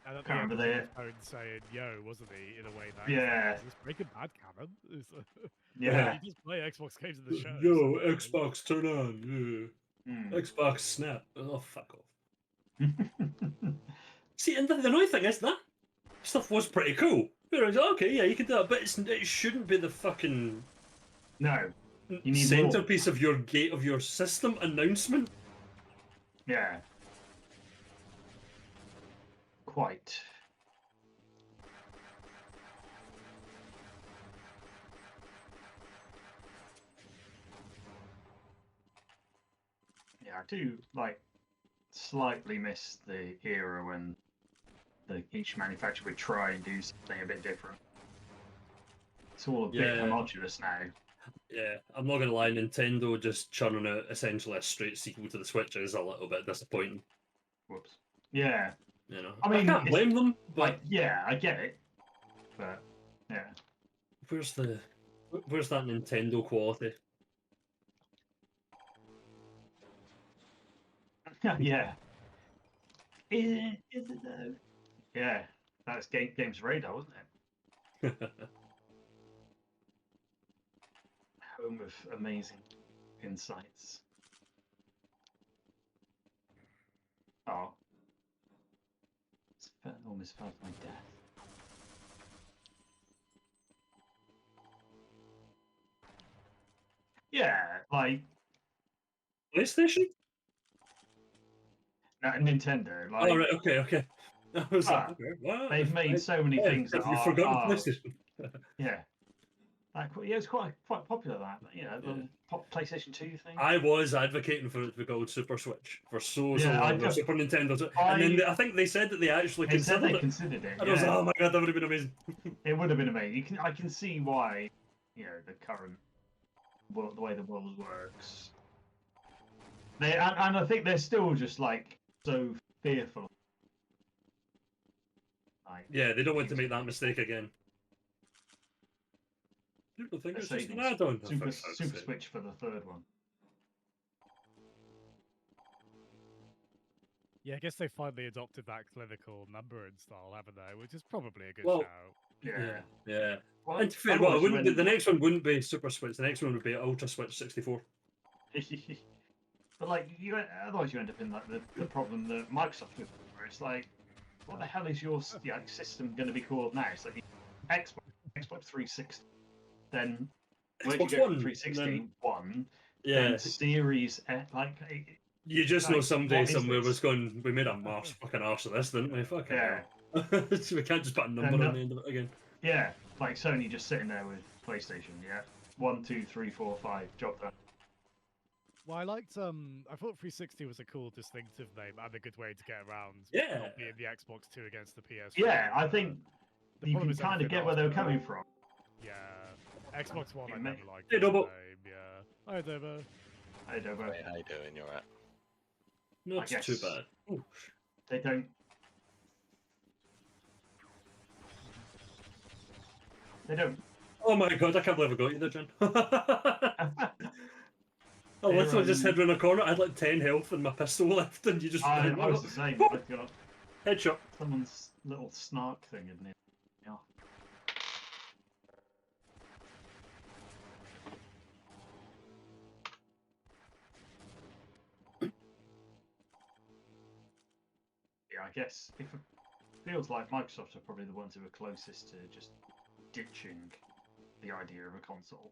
I don't remember the phone saying "yo," wasn't he? In a way that is this Breaking Bad canon? Yeah. You just play Xbox games in the show. Yo, Xbox, turn on. Xbox, snap. Oh, fuck off. See, and the annoying thing is that stuff was pretty cool. Okay, yeah, you can do that, but it shouldn't be the fucking centerpiece of your system announcement. Yeah. Quite. Yeah, I do slightly miss the era when each manufacturer would try and do something a bit different. It's all a bit homogenous now. Yeah, I'm not gonna lie, Nintendo just churning out essentially a straight sequel to the Switch is a little bit disappointing. Whoops. Yeah. You know, I mean, I can't blame them, but yeah, I get it. But yeah. Where's that Nintendo quality? Yeah. Is it though? Yeah, that's Games Radar, wasn't it? Home of amazing insights. Oh. Almost felt my death. Yeah, like PlayStation? Nintendo. Like, Oh, right, okay. I was like, but okay, what? they've made so many things that Have you are, forgotten PlayStation? yeah. Like, yeah, it's quite popular that, you know, the Yeah. PlayStation 2 thing. I was advocating for it to be called Super Switch for so Yeah, I long, or don't- Super Nintendo, and then I think they said that they actually They said considered they it. considered it. And I was like, Yeah, oh my god, that would have been amazing. it would have been amazing. I can see why, you know, the current world, the way the world works. And I think they're still just like so fearful. Like, Yeah, they don't want to make that mistake again. People think they're it's just an saving add-on. Super Switch for the third one. Yeah, I guess they finally adopted that clinical numbering style, haven't they? Which is probably a good Well, shout. Yeah. Well, And to be fair, well, it wouldn't be, the next one wouldn't be Super Switch. The next one would be Ultra Switch 64. But like, otherwise you end up in like the problem that Microsoft would, where it's like, what the hell is your system going to be called now? It's like Xbox 360. Then where do you Xbox go One, from 360? then- One. Yeah. Then Series like. You just know Like, someday what is somewhere this? was going, we made a fucking arse of this, didn't we? Fucking Yeah. hell. So we can't just put a number no- on the end of it again. Yeah, like Sony just sitting there with PlayStation. Yeah, 1, 2, 3, 4, 5. Job done. Well, I liked I thought 360 was a cool distinctive name and a good way to get around Yeah. not being the Xbox 2 against the PS3. Yeah, I think the you problem can is kind of everything get where they were after. coming from. Yeah. Xbox One I It never may- liked Hey, as a Dobbo. name, yeah. Hi Dobo. I don't know. Hey, how you doing? You alright? Not too guess- bad. Ooh. They don't. They don't. Oh my god, I can't believe I got you there, Jen. I literally just hid around a corner. I had like 10 health and my pistol left, and you just. I was the same. I got Headshot. someone's little snark thing in there. Yeah. Yeah, I guess if it feels like Microsoft are probably the ones who are closest to just ditching the idea of a console.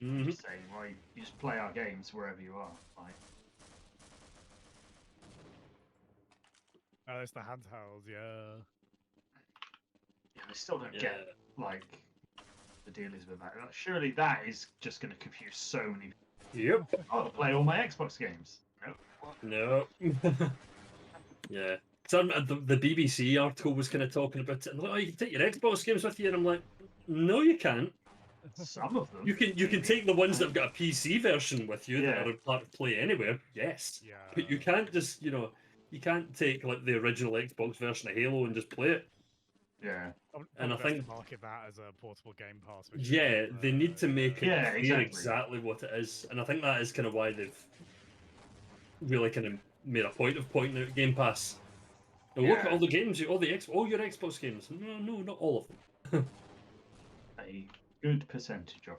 Mm-hmm. Just saying, well, you just play our games wherever you are. Like, Oh, it's the handheld, yeah. yeah, I still don't Yeah. get like the deal is with that. Like, surely that is just going to confuse so many. Yep. Oh, I play all my Xbox games. No. No. Yeah. So the BBC article was kind of talking about it, and like, oh, you can take your Xbox games with you, and I'm like, no, you can't. Some of them. You can take the ones that've got a PC version with you Yeah. that are play anywhere. Yes. Yeah. But you can't just you can't take like the original Xbox version of Halo and just play it. Yeah. And I Probably best think- to market that as a portable Game Pass. which Yeah, is, they need to make it Yeah, clear exactly. exactly what it is, and I think that is kind of why they've really kind of made a point of pointing out Game Pass. Now, look at Yeah. all the games, all your Xbox games. No, not all of them. A good percentage of.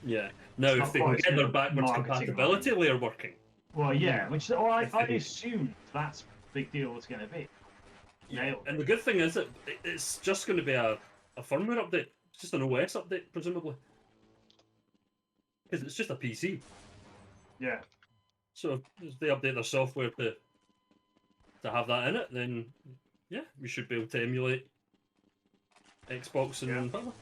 Yeah. Now, It's if not they can quite get their good backwards marketing compatibility line. layer working, Well, yeah, which I If they- assumed that's big deal was going to be. Nailed and it. the good thing is that it's just going to be a firmware update. It's just an OS update, presumably, because it's just a PC. Yeah. So if they update their software to have that in it, then yeah, we should be able to emulate Xbox and Yeah. whatever.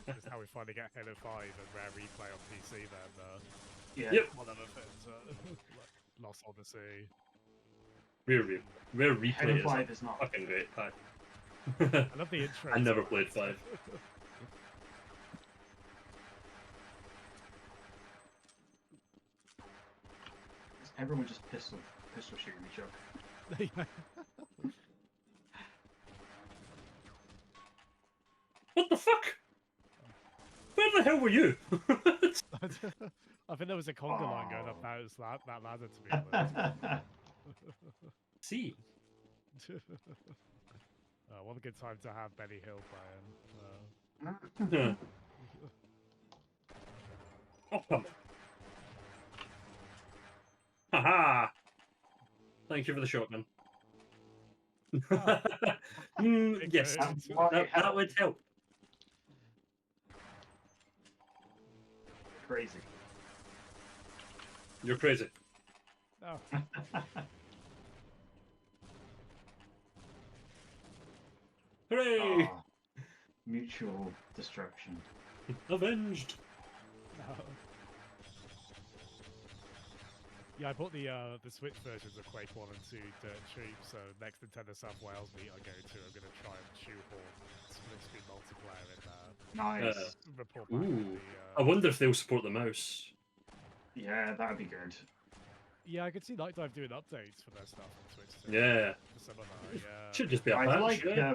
This is how we finally get Halo 5 and Rare Replay on PC then. Yeah. Yep. One other things. Like Lost Odyssey. Rare Replay Halo is 5 is not. fucking great pack. I love the intro. I never played 5. Everyone just pistol shooting each other. What the fuck? Where the hell were you? I think there was a conga line going up Oh. that ladder, to be honest. good time to have Benny Hill playing. Yeah. Oh, come on. Haha! Thank you for the shotgun. Yes, that would help. Crazy. You're crazy. Oh, Hooray! Ah, mutual destruction. Avenged. no. Yeah, I bought the Switch versions of Quake 1 and 2 dirt cheap, so next Nintendo South Wales meet I go to, I'm going to try and shoehorn split screen multiplayer in there. Nice. Report back on Ooh. I wonder if they'll support the mouse. Yeah, that'd be good. Yeah, I could see Night Dive doing updates for their stuff on Switch too. Yeah. For some of that, yeah. Should just be a I'd patch. like, yeah.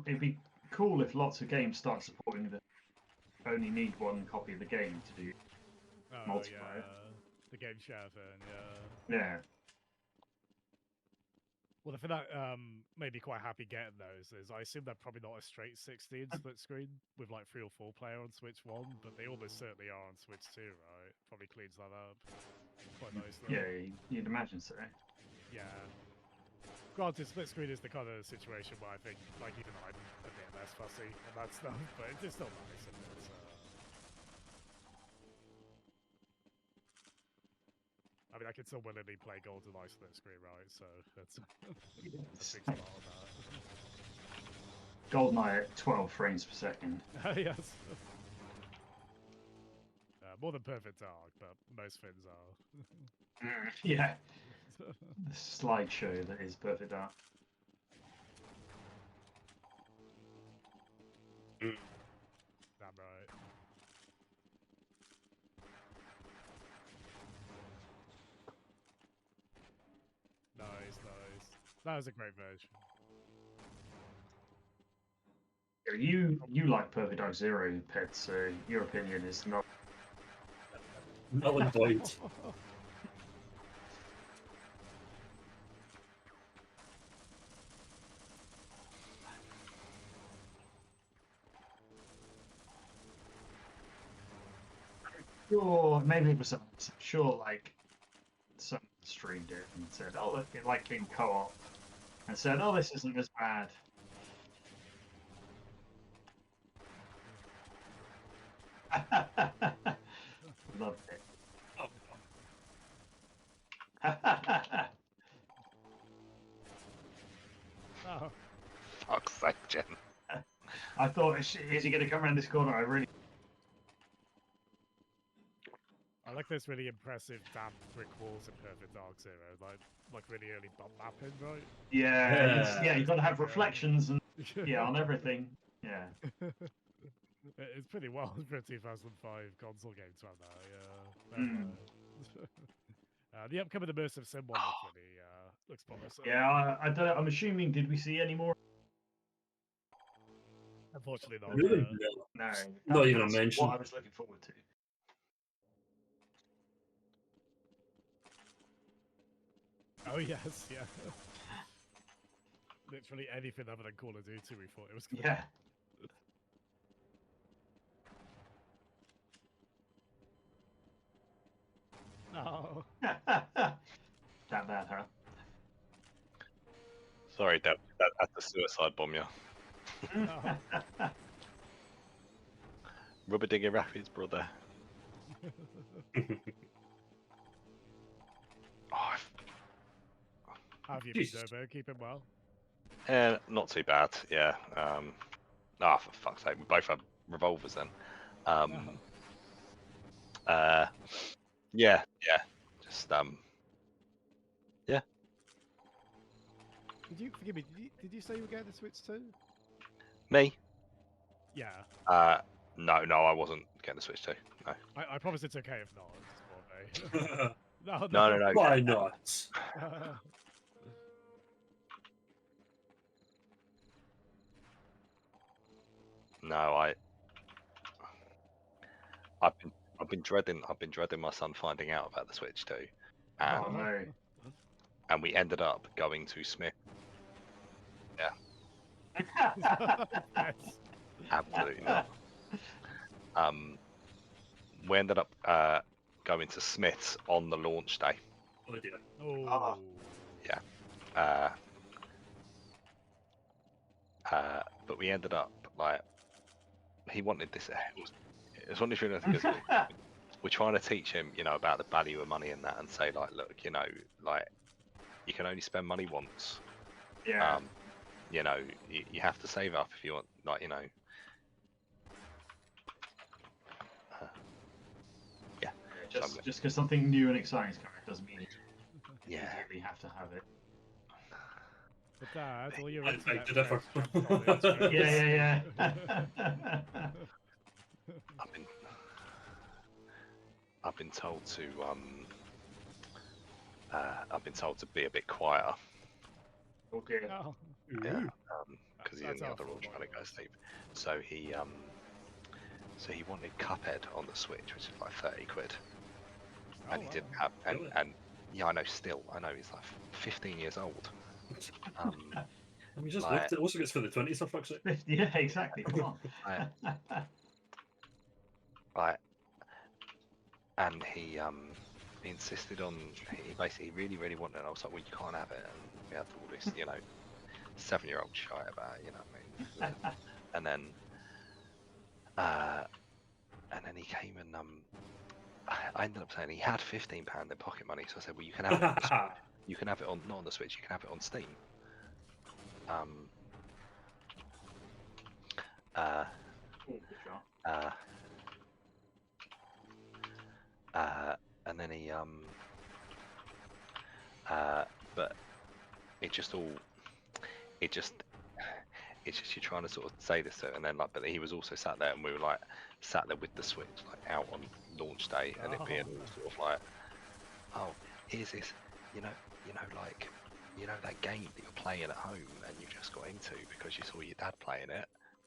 It'd be cool if lots of games start supporting the only need one copy of the game to do. Oh, multiplayer. yeah. The game share thing, yeah. Yeah. Well, the thing that made me quite happy getting those is I assume they're probably not a straight 16 split screen with like 3 or 4 player on Switch 1, but they almost certainly are on Switch 2, right? Probably cleans that up quite nicely. Yeah, you'd imagine so. Yeah. Granted, split screen is the kind of situation where I think, like, even I'm a bit less fussy on that stuff, but it's still nice. And it's, I mean, I can still willingly play GoldenEye split screen, right? So that's a big spot on GoldenEye at 12 frames per second. that. Yes. More than Perfect Dark, but most things are. Yeah. The slideshow that is Perfect Dark. Damn right. Nice, nice. That was a great version. You like Perfect Dark Zero, Pet, so your opinion is not. Null and void. Sure, maybe it was sure, like someone streamed it and said, "Oh, look, it like in co-op," and said, "Oh, this isn't as bad." Loved it. Oh, Fuck's sake, Jen. I thought, is he going to come around this corner? I really. I like this really impressive damp brick walls in Perfect Dark Zero, like really early bump mapping, right? Yeah, you've got to have reflections and on everything. Yeah. It's pretty wild for a 2005 console game to have that, yeah. Mm. The upcoming immersive sim one looks really looks promising. Yeah, I don't know. I'm assuming, did we see any more? Unfortunately not. Really? No. Not even a That's mention. what I was looking forward to. Oh yes, yeah. Literally anything other than Call of Duty we thought it was gonna Yeah. No. That bad, huh? Sorry, that's a suicide bomb, yeah. No. Rubber Digger Rapids, brother. Oh, How have you been, Jesus. Durbo? Keeping well? not too bad, yeah. For fuck's sake, we both have revolvers then. Yeah, just yeah. Did you forgive me? Did you say you were getting the Switch too? Me? Yeah. No, I wasn't getting the Switch too. No. I promise it's okay if not. It's more of a- No. Why not? No, I've been dreading my son finding out about the Switch too, and Oh no. and we ended up going to Smith Yes. Absolutely not. We ended up going to Smith's on the launch day. Oh dear. Oh. Uh, but we ended up like he wanted this. It was one of the things we're trying to teach him, about the value of money and that, and say like, look, like you can only spend money once. Yeah. You have to save up if you want, like, yeah. Just because something new and exciting is coming doesn't mean you Yeah. immediately have to have it. But Dad, all your I internet beg to differ. friends jumped on the Xbox. Yeah. I've been told to be a bit quieter. Okay. Oh. Yeah, because he's in That's the our other room fault, trying to go boys. sleep. So he wanted Cuphead on the Switch, which is like 30 quid, and Oh, he wow. didn't have. Really? And yeah, I know. Still, I know he's like 15 years old. I mean, just Like- looked. It also gets for the 20s, for fuck's sake. Yeah, exactly. Come on. Right. And he insisted on. He basically really, really wanted it. And I was like, well, you can't have it. And we had all this, 7-year-old shy about it. You know what I mean? And then he came and I ended up saying he had £15 in pocket money, so I said, well, you can have it. On the Switch. You can have it on not on the Switch. You can have it on Steam. Oh, good shot. And then he but it's just you're trying to sort of say this to him, and then but he was also sat there, and we were like sat there with the Switch like out on launch day, and it being all sort of like, oh, here's this, like, that game that you're playing at home and you just got into because you saw your dad playing it.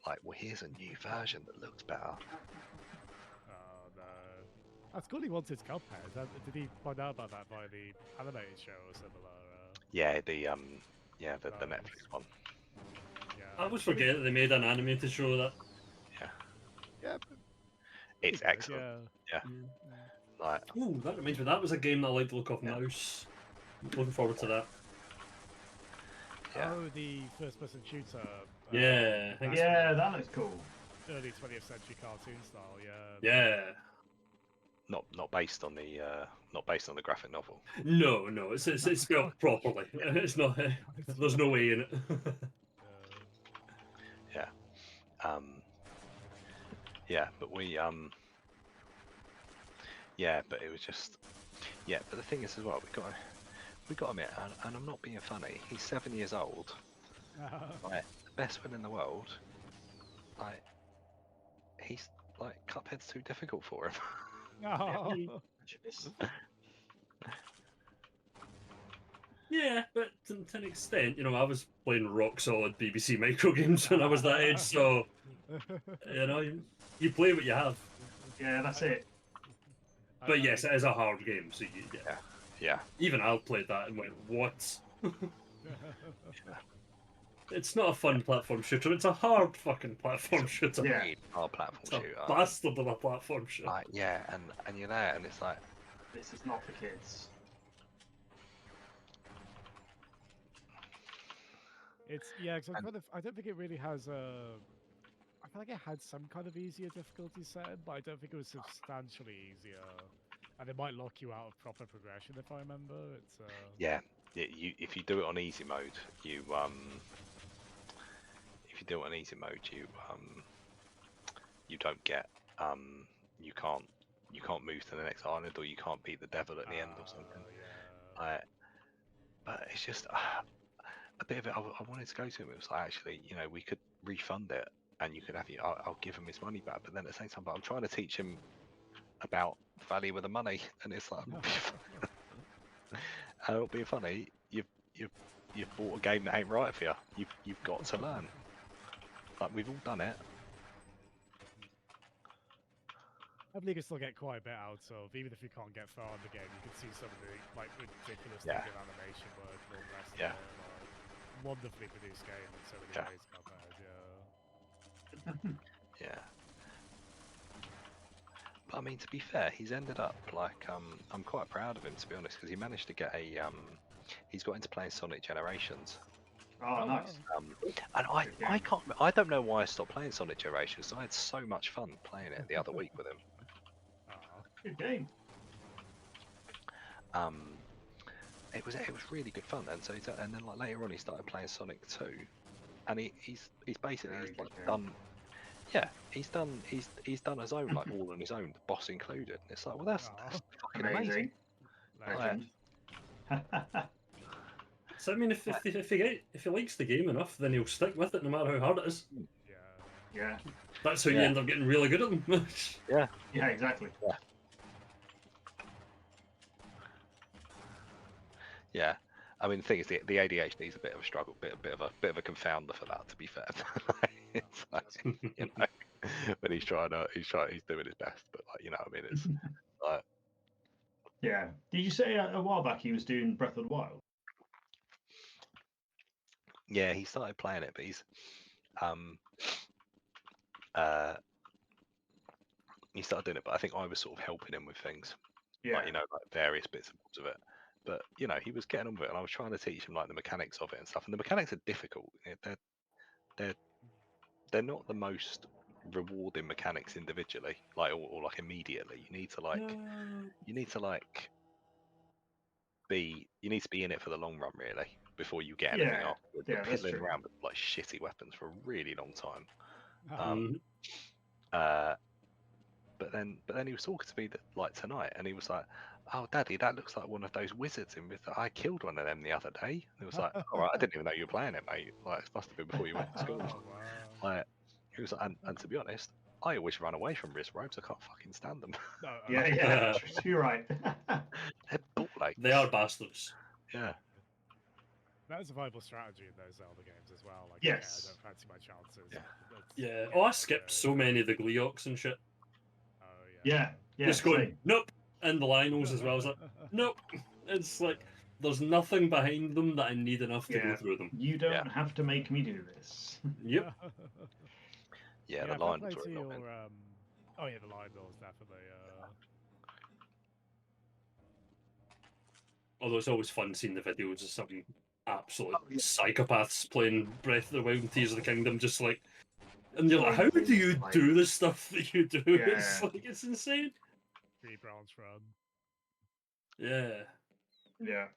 Like, well, here's a new version that looks better. Oh no. That's good he wanted Cuphead. Did he find out about that by the animated show or similar? Yeah, the Nice. Netflix one. Yeah. I always forget that they made an animated show of that. Yeah, It's Pretty good, excellent. Yeah. Like, Ooh, that reminds me. That was a game that I liked the look of. Yeah. Mouse. Looking forward to that. yeah. Oh, the first-person shooter. Yeah, I think so. Yeah, that looks cool. Early 20th century cartoon style. Yeah. Yeah. Not based on the graphic novel. No, it's spelled properly. It's not. There's no way in it. But we but it was just but the thing is as well, we got him in, and I'm not being funny, he's 7 years old, like the best one in the world, like he's like Cuphead's too difficult for him. Oh. Yeah, but to an extent, I was playing rock solid BBC micro games when I was that age, so you play what you have. Yeah, that's it. But yes, it is a hard game, so Yeah. even I played that and went, what? It's not a fun platform shooter, it's a hard fucking platform shooter. Yeah. Our platform It's a shooter. bastard of a platform shooter. And you're there, and it's like, This is not for kids. It's because I don't think it really has a. I feel like it had some kind of easier difficulty setting, but I don't think it was substantially easier. And it might lock you out of proper progression if I remember. It's if you do it on easy mode, you you don't get you can't move to the next island, or you can't beat the devil at the end or something. Yeah. But it's just a bit of it. I wanted to go to him. It was like, actually, we could refund it, and you could have I'll give him his money back. But then at the same time, I'm trying to teach him about the value of the money, and it's like, I'm not being funny. You've bought a game that ain't right for you. You've got to learn. Like, we've all done it. Hopefully you can still get quite a bit out of, even if you can't get far in the game, you can see some of the ridiculous Yeah. things in animation work and all the rest Yeah. of it. wonderfully produced game in so many Yeah. ways, Cuphead, yeah. Yeah. But I mean, to be fair, he's ended up like I'm quite proud of him, to be honest, because he managed to get a he's got into playing Sonic Generations. Oh, nice. And I don't know why I stopped playing Sonic Generations. I had so much fun playing it the other week with him. Good game. It was really good fun, and so and then like later on he started playing Sonic 2, and he's basically Very he's good like game. done. Yeah, he's done his own, like all on his own, the boss included. And it's like, well, that's fucking amazing. Legend. So I mean, if he likes the game enough, then he'll stick with it no matter how hard it is. Yeah. Yeah. That's how you end up getting really good at them. Yeah. Yeah, exactly. Yeah. I mean, the thing is, the ADHD is a bit of a struggle, bit of a confounder for that. To be fair, it's like, you know, but he's doing his best. But like, you know, what I mean, it's like, Yeah. Did you say a while back he was doing Breath of the Wild? yeah, he started playing it, but he's he started doing it. But I think I was sort of helping him with things, Yeah. like, you know, like various bits and bobs of it. But you know, he was getting on with it, and I was trying to teach him like the mechanics of it and stuff. And the mechanics are difficult. They're not the most rewarding mechanics individually, like or like immediately. You need to be in it for the long run, really, before you get anything Yeah. afterwards. Yeah, You're that's piddling true. around with like shitty weapons for a really long time. Mhm. But then he was talking to me like tonight, and he was like, "Oh, Daddy, that looks like one of those wizards in Myth. I killed one of them the other day." And it was like, "All right, I didn't even know you were playing it, mate. Like, it must have been before you went to school." Oh, wow. Like, he was like, and to be honest, I always run away from wrist ropes. I can't fucking stand them. No, Yeah, yeah. You're right. They're ball like They are bastards. Yeah. That is a viable strategy in those Zelda games as well. Like, Yes. I don't fancy my chances. Yeah. Yeah. Oh, I skipped so many of the Gleeoks and shit. Oh, yeah. Yeah. Yeah. Just going, Same. nope. And the Lionels as well. I was like, nope. It's like, there's nothing behind them that I need enough to go through them. You don't have to make me do this. Yep. Yeah, the fair Lionels play were to annoying. your, oh yeah, the Lionels definitely. Although it's always fun seeing the videos of some absolute psychopaths playing Breath of the Wild and Tears of the Kingdom, just like, and you're like, how do you do the stuff that you do? It's Yeah. like, it's insane. Tree branch run. Yeah. Yeah.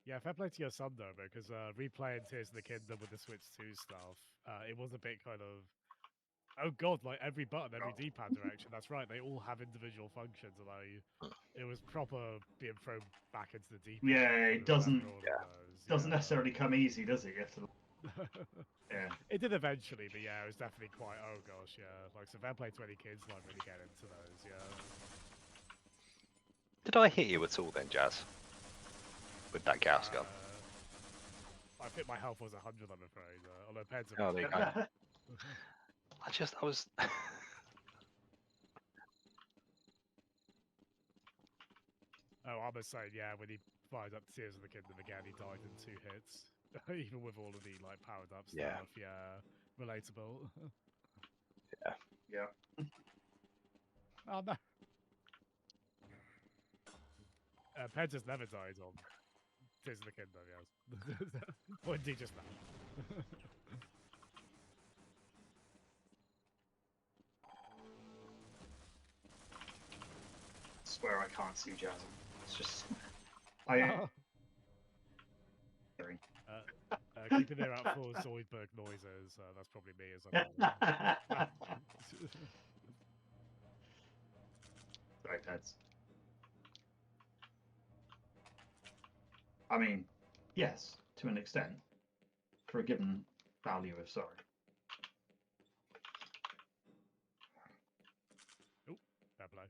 Yeah, fair play to your son though, because replaying Tears of the Kingdom with the Switch 2 stuff, it was a bit kind of, oh god, like every button, every D-pad direction. That's right, they all have individual functions, and it was proper being thrown back into the deep end. Yeah, it doesn't Doesn't necessarily come easy, does it? You have to. Yeah. It did eventually, but yeah, it was definitely quite. Oh gosh, yeah. Like, so fair play to any kids like really get into those. Yeah. Did I hit you at all then, Jazz? With that gas gun? I think my health was 100, I'm afraid. Although Peds. Oh, there you go. I was. Oh, I must say, yeah, when he fired up Tears of the Kingdom again, he died in 2 hits. Even with all of the like powered up stuff. Yeah, relatable. Yeah. Yeah. Oh no. Peds has never died on Tears of the Kingdom, yes. Or indeed just now. I swear I can't see Jasmine. It's just. Keeping their out for Zoidberg noises. That's probably me as well. Sorry, Peds. I mean, yes, to an extent, for a given value of sorry. Oh, fair play.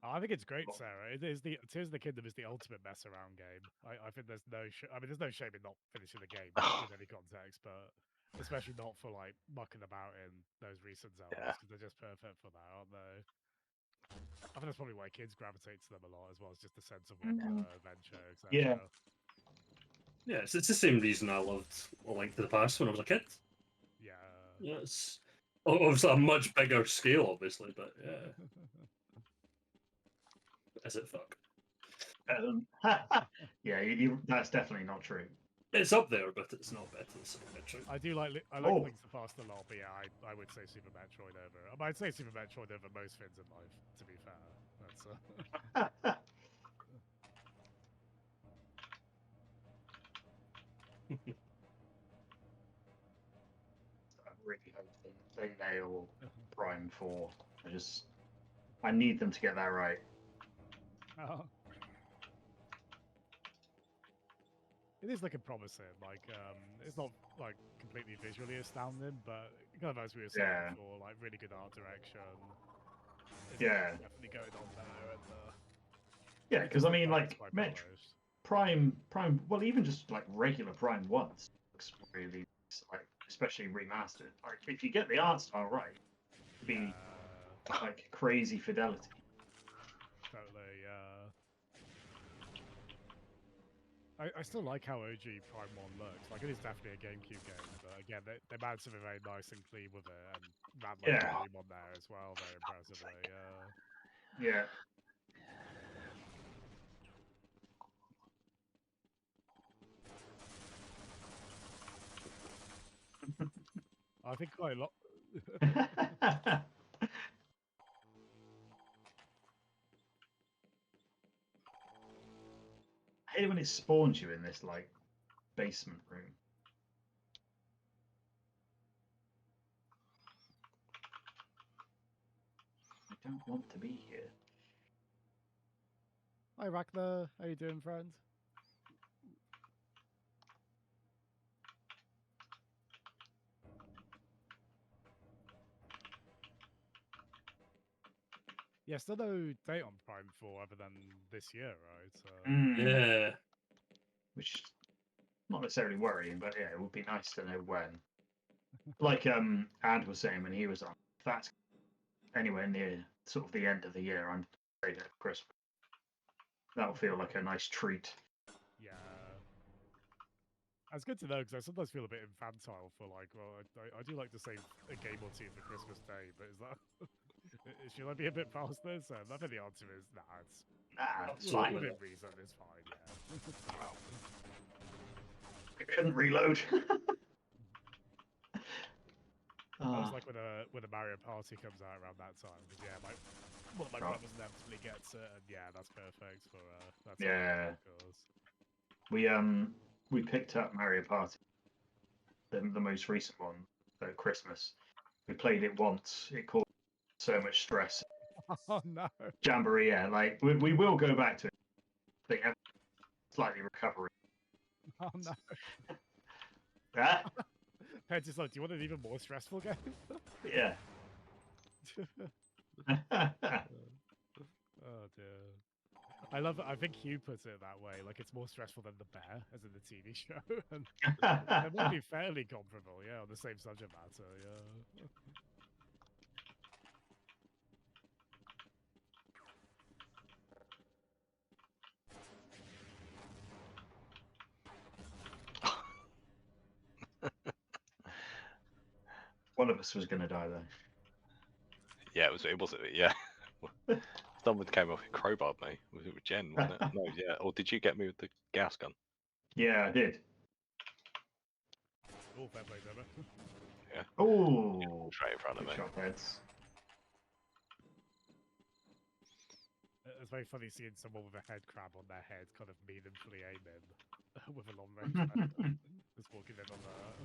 I think it's great, Sarah. It is Tears of the Kingdom is the ultimate mess around game. I think there's no there's no shame in not finishing the game in any context, but especially not for like mucking about in those recent Zeldas because they're just perfect for that, aren't they? I think that's probably why kids gravitate to them a lot as well. It's just the sense of adventure, etc. Yeah. Yeah, it's the same reason I loved A Link to the Past when I was a kid. Yeah. Yeah, it's obviously a much bigger scale, obviously, but yeah. Is it fuck? Yeah, that's definitely not true. It's up there, but it's not better than Super Metroid. I do like Link to the Past a lot, but yeah, I would say Super Metroid over. I'd say Super Metroid over most things in life. To be fair, that's. I really hope they nail Prime 4. I need them to get that right. Oh. It is looking promising. Like, it's not like completely visually astounding, but kind of as we were saying before, like really good art direction. Definitely going on there. And, yeah, because I mean, like Prime. Well, even just like regular Prime once looks really like, especially remastered. Like, if you get the art style right, it'd be like crazy fidelity. Totally. I still like how OG Prime 1 looks. Like, it is definitely a GameCube game, but again, they managed to be very nice and clean with it, and ran like a game on there as well, very impressively. Yeah. I think quite a lot. I hate it when it spawns you in this like basement room. I don't want to be here. Hi Rackler, how you doing, friend? Yeah, still no date on Prime 4 other than this year, right? Yeah. Which not necessarily worrying, but yeah, it would be nice to know when. Like Ad was saying when he was on, if that's anywhere near sort of the end of the year, I'm afraid at Christmas. That'll feel like a nice treat. Yeah. It's good to know, because I sometimes feel a bit infantile for like, well, I do like to save a game or two for Christmas Day, but is that... should I be a bit past this? I think the answer is, it's fine. Within reason, it's fine, yeah. I couldn't reload. I always like when a Mario Party comes out around that time, because yeah, one of my brothers inevitably gets it, and yeah, that's perfect for that time, of course. We picked up Mario Party, the most recent one at Christmas. We played it once. It caused so much stress. Oh no! Jamboree, yeah, like we will go back to it. I think slightly recovery. Oh no! Yeah. Peds is like, do you want an even more stressful game? Yeah. Oh dear. I love it. I think Hugh puts it that way. Like, it's more stressful than The Bear, as in the TV show. And it might be fairly comparable, yeah, on the same subject matter, yeah. One of us was going to die, though. Yeah, it was, yeah. Someone came off and crowbarred me. Was it with Jen, wasn't it? No, yeah. Or did you get me with the gas gun? Yeah, I did. Oh, fair play, Deborah. Yeah. Oh, straight in front of me. Shot heads. It's very funny seeing someone with a head crab on their head kind of meaningfully aiming with a long range weapon. Just walking in on that.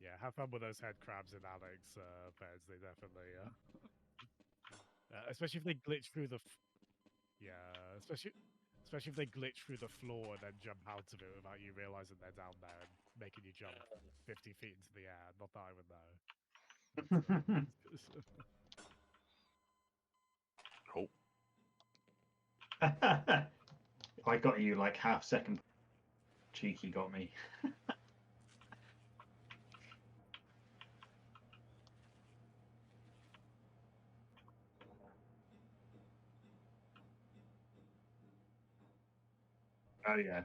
Yeah, have fun with those head crabs in Alex beds. They definitely, especially if they glitch through the, especially if they glitch through the floor and then jump out of it without you realizing they're down there and making you jump 50 feet into the air. Not that I would know. Cool. I got you like half second. Cheeky got me. Oh yeah.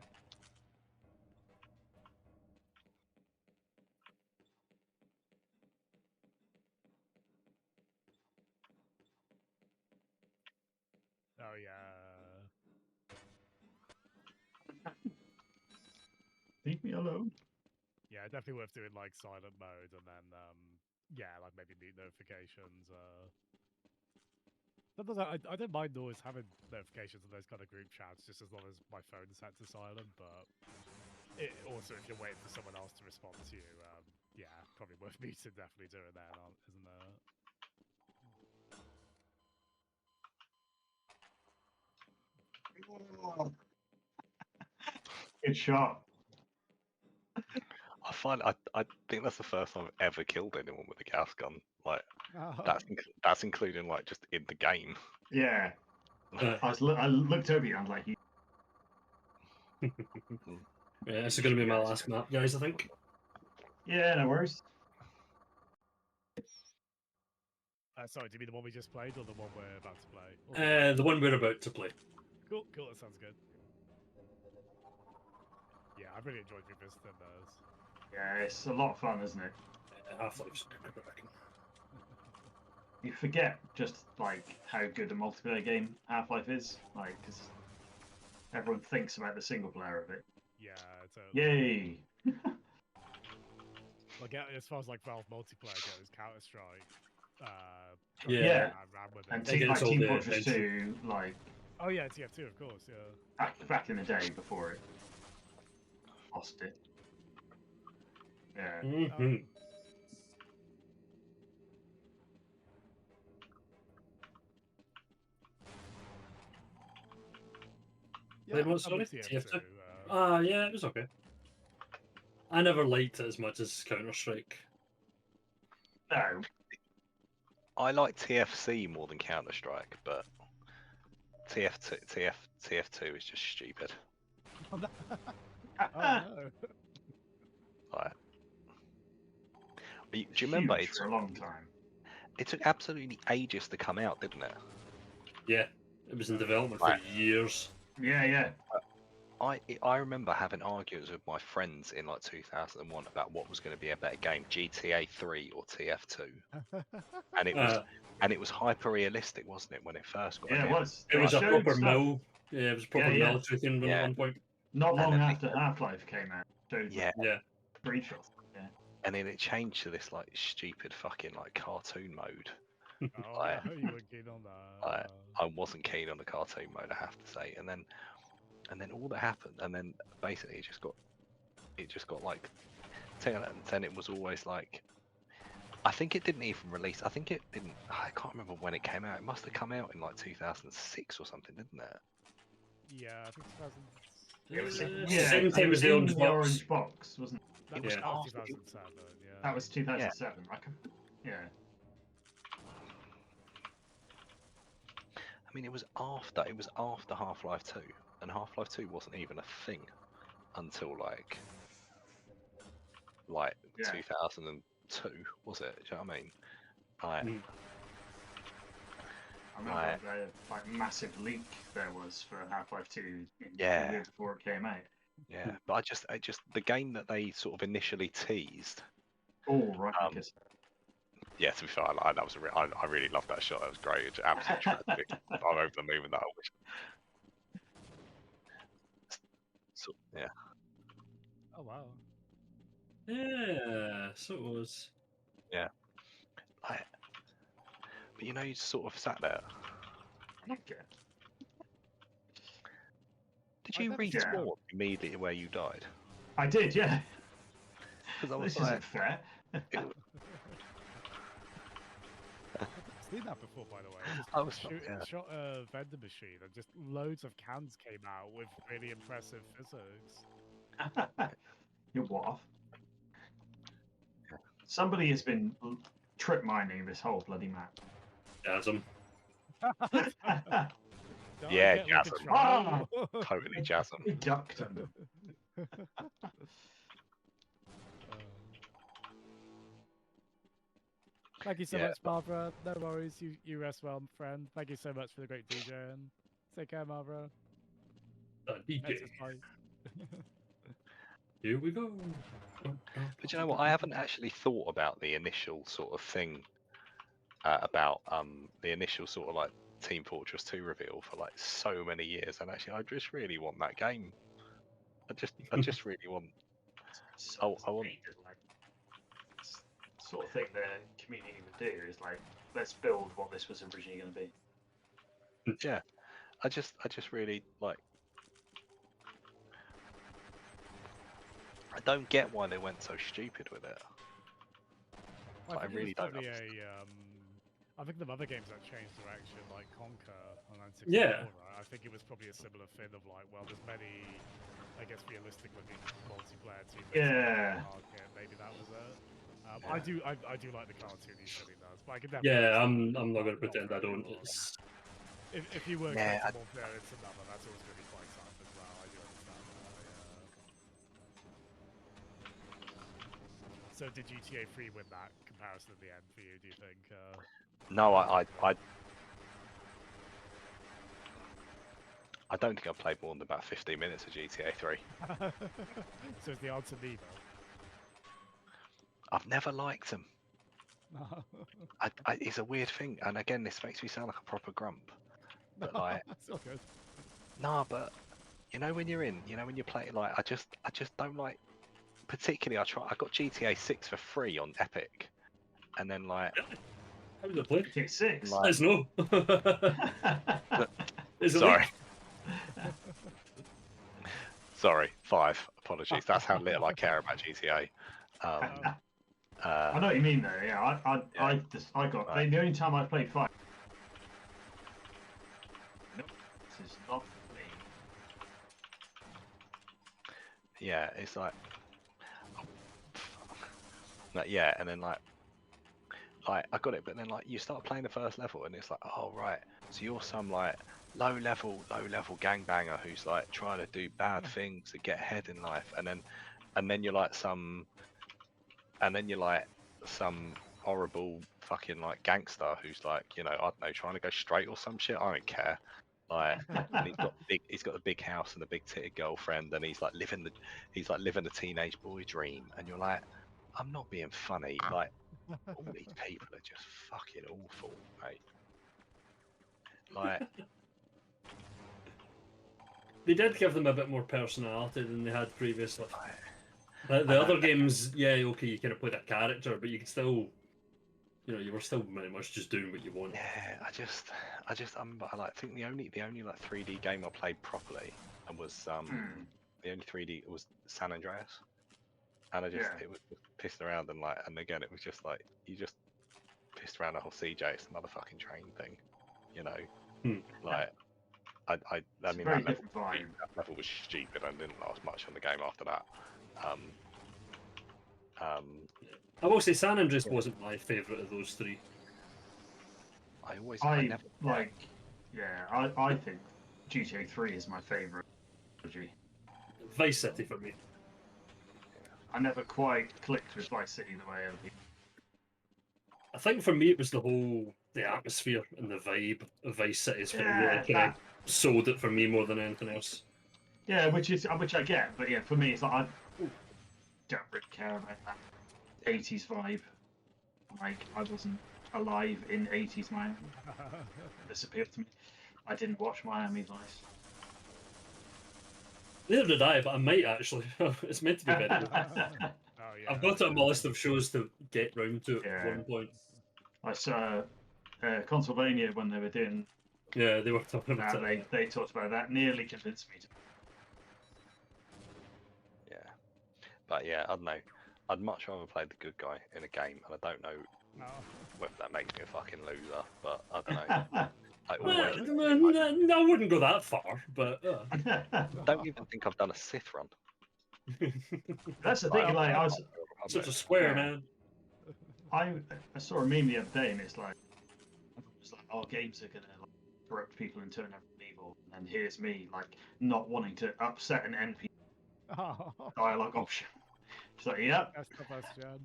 Oh yeah. Leave me alone. Yeah, definitely worth doing like silent mode and then yeah, like maybe mute notifications. I don't mind always having notifications in those kind of group chats, just as long as my phone's set to silent. But it, also, if you're waiting for someone else to respond to you, yeah, probably worth muting definitely doing that, isn't there? Good shot. I think that's the first time I've ever killed anyone with a gas gun. Like Oh. that's including like just in the game. Yeah. I looked over you and I was like, Yeah, this is going to be my last map, guys, I think. yeah, no worries. Sorry, do you mean the one we just played or the one we're about to play? Or The one we're about to play. Cool, that sounds good. Yeah, I've really enjoyed revisiting those. Yeah, it's a lot of fun, isn't it? Half-Life's You forget just like how good a multiplayer game Half-Life is, like because everyone thinks about the single player of it. Yeah, totally. Yay! Like as far as like Valve multiplayer goes, Counter Strike. Yeah. Ran with And it. gets all Team the Fortress attention. 2, like Oh yeah, TF2, of course. Yeah. back in the day before it lost it. Yeah. Mm-hmm. Yeah, what, I sorry? love TF2. TF2? Yeah, it was okay. I never liked it as much as Counter-Strike. No. I like TFC more than Counter Strike, but TF2 is just stupid. Oh no. Like, do you remember Huge for a long time? it took absolutely ages to come out, didn't it? Yeah, it was in development for Right. years. Yeah. I remember having arguments with my friends in like 2001 about what was going to be a better game, GTA 3 or TF2, and it was hyper realistic, wasn't it, when it first got Yeah, it out? was. It was a showed proper stuff mill. Yeah, it was a proper Yeah. military thing at one point. Not And long then after Half-Life came out. Showed Yeah, Yeah. screenshots. Yeah. and then it changed to this like stupid fucking like cartoon mode. Oh Like, no, you weren't keen on that. I wasn't keen on the cartoon mode, I have to say. And then all that happened, and then basically it just got like 10 out of 10. It was always like, I think it didn't even release. I think it didn't. I can't remember when it came out. It must have come out in like 2006 or something, didn't it? Yeah, I think 2000. It was, Same time as the in orange box. orange box, wasn't it? That was was after- 2007. Yeah. That was 2007. Yeah. I mean, it was after Half-Life 2, and Half-Life 2 wasn't even a thing until like Yeah. 2002, was it? Do you know what I mean? Like, Mm. I remember the like massive leak there was for Half-Life 2 Yeah. the year before it came out. yeah, but I just the game that they sort of initially teased. Oh, right. because Yeah, to be fair, that was I really loved that shot. That was great. It's absolutely tragic. I'm over the moon with that. I wish. So yeah, Oh wow. Yeah, so it was. but you know, you sort of sat there. Okay. Did I you never- respawn immediately where you died? I did, yeah. Because I was This like, isn't fair. it- I've seen that before, by the way. Just I was like, yeah. shot a vending machine and just loads of cans came out with really impressive physics. You're what? Somebody has been trip mining this whole bloody map. Jasm. Don't Yeah, get like a Jasm. trial. Totally Jasm. He ducked him. Thank you so Yeah. much, Barbara. No worries. You rest well, friend. Thank you so much for the great DJ. And take care, Barbara. DJ. Exercise. Here we go. But you know what? I haven't actually thought about the initial sort of thing about the initial sort of like Team Fortress 2 reveal for like so many years, and actually, I just really want that game. I just really want. So I want. like, it's the sort of thing the community would do is like, let's build what this was originally going to be. Yeah, I just really like. I don't get why they went so stupid with it. Well, I think really it was don't. probably I think the other games that changed direction, like Conquer on N64, Yeah. right? I think it was probably a similar thing of like, well, there's many, I guess, realistic looking multiplayer teams. Yeah. Market. Maybe that was it. I do like the cartoony stuff he does, but I can Yeah, definitely. I'm not going to pretend I don't. It's If you were Yeah, expecting one player, it's another. That's always going to be quite tough as well. I do understand that. Yeah. So did GTA 3 win that comparison at the end for you? Do you think? No, I don't think I've played more than about 15 minutes of GTA 3. So is the answer neither? I've never liked them. It's a weird thing, and again, this makes me sound like a proper grump. But like, it's all good. nah, but you know when you're in, you know when you play, like I just don't like. Particularly, I got GTA 6 for free on Epic, and then like, how was it played? GTA 6. Like- Let's know. Is it sorry, leaked? sorry, 5. Apologies. That's how little I care about GTA. I know what you mean though. Yeah, I got Right. the only time I played 5. Nope, this is not for me. Yeah, it's like, yeah, and then like I got it, but then like you start playing the first level, and it's like, oh right, so you're some like low level gangbanger who's like trying to do bad things to get ahead in life, and then you're like some horrible fucking like gangster who's like, you know, I don't know, trying to go straight or some shit. I don't care. Like, and he's got a big house and a big titted girlfriend, and he's like living the teenage boy dream, and you're like, I'm not being funny. Like, all these people are just fucking awful, mate. Like, They did give them a bit more personality than they had previously. The other games, yeah, okay, you kind of played a character, but you could still, you know, you were still very much just doing what you want. yeah, I think the only like 3D game I played properly and was the only 3D was San Andreas, and it was pissed around, and again it was just like you just pissed around the whole CJ. It's the motherfucking train thing, you know. Like I mean very that different vibe. level was stupid and didn't last much on the game after that. I will say San Andreas wasn't my favourite of those three. I never like. Yeah, I think GTA 3 is my favourite. Vice City for me. I never quite clicked with Vice City the way other people. I think for me it was the atmosphere and the vibe of Vice City is what really kind of sold it for me more than anything else. Yeah, which I get, but yeah, for me it's like I don't really care about that 80s vibe. Like I wasn't alive in 80s Miami. This appealed to me. I didn't watch Miami Vice. Neither did I, but I might actually. It's meant to be very good. Oh, yeah. I've got it on my list of shows to get round to at one point. I saw Consulvania when they were doing Yeah, they were talking that. about it. They talked about that. Nearly convinced me to. Yeah, but yeah, I don't know. I'd much rather play the good guy in a game, and I don't know Oh. whether that makes me a fucking loser, but I don't know. I Well, always I wouldn't go that far, but don't even think I've done a Sith run. That's the thing. Like I was, such a square Yeah. man. I saw a meme the other day, and it's like, oh, games are gonna like, corrupt people and turn everyone evil. And here's me, like, not wanting to upset an NPC Oh, dialogue option. She's like, yep. that's the best, Jan.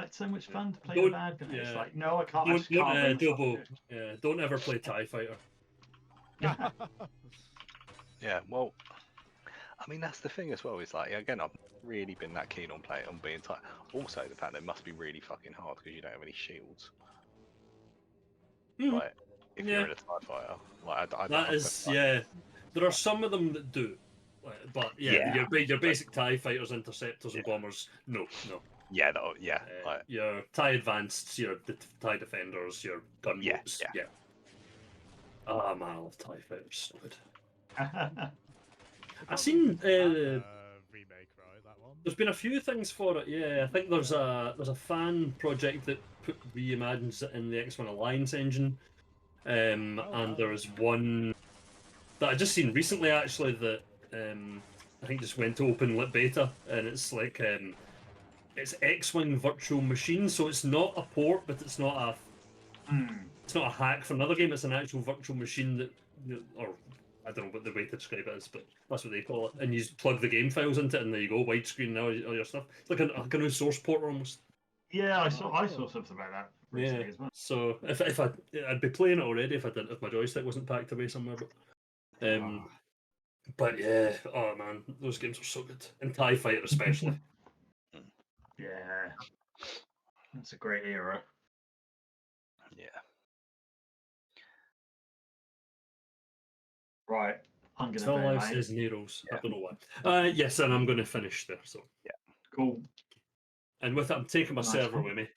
It's so much fun to play Don't- the bad guy. It's yeah. like, no, I can't. I Don't, just can't bring myself to Dobo, do it. yeah, don't ever play TIE Fighter. Yeah, well, I mean that's the thing as well. Is like again, I've really been that keen on playing on being tight. Also, the fact that it must be really fucking hard because you don't have any shields. Mhm. Like if Yeah. you're in a TIE fighter, like I That is, yeah. There are some of them that do, but yeah, Yeah. your basic TIE fighters, interceptors, and Yeah. bombers. No. yeah, no, yeah, like Your TIE advanced, your TIE defenders, your gunboats. Yeah. Ah man, I love TIE fighters. So good. It I've doesn't seen. have a remake, right? That one. There's been a few things for it. Yeah, I think there's a fan project that reimagines it in the X1 Alliance engine, and wow. there is one that I just seen recently actually that I think just went to open lit beta, and it's like it's X-wing virtual machine, so it's not a port, but it's not a it's not a hack for another game. It's an actual virtual machine that, or I don't know what the way to describe it is, but that's what they call it. And you just plug the game files into it, and there you go, widescreen and all your stuff. It's like a new source port almost. Yeah, I saw something about that recently as well. So if I'd be playing it already if my joystick wasn't packed away somewhere. But yeah, oh man, those games are so good, and TIE Fighter especially. Yeah, it's a great era. yeah. Right, I'm gonna Still go, Life mate. says Nero's. Yeah. I don't know why. Yes, and I'm going to finish there. So Cool. and with that, I'm taking my Nice server one. with me.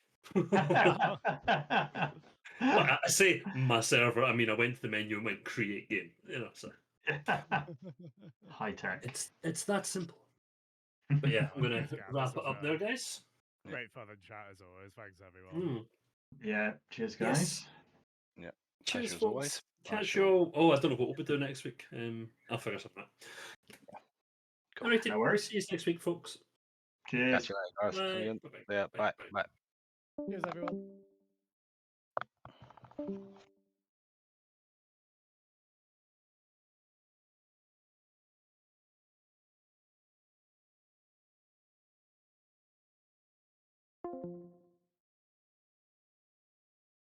But I say my server. I mean, I went to the menu and went create game. You know, so High tech. it's that simple. But yeah, I'm gonna Yeah, wrap this it up was, there, guys. Great fun and chat as always. Thanks, everyone. Yeah. Cheers, guys. Yeah. Cheers, Pleasure as folks. always. Catch you all. Oh, I don't know what we'll be doing next week. I'll figure something out. Cool. All right, No worries. see you next week, folks. Cheers. Catch you later, guys. Bye. Brilliant. Bye-bye. Yeah, Bye. bye. Bye. Bye. Cheers, everyone.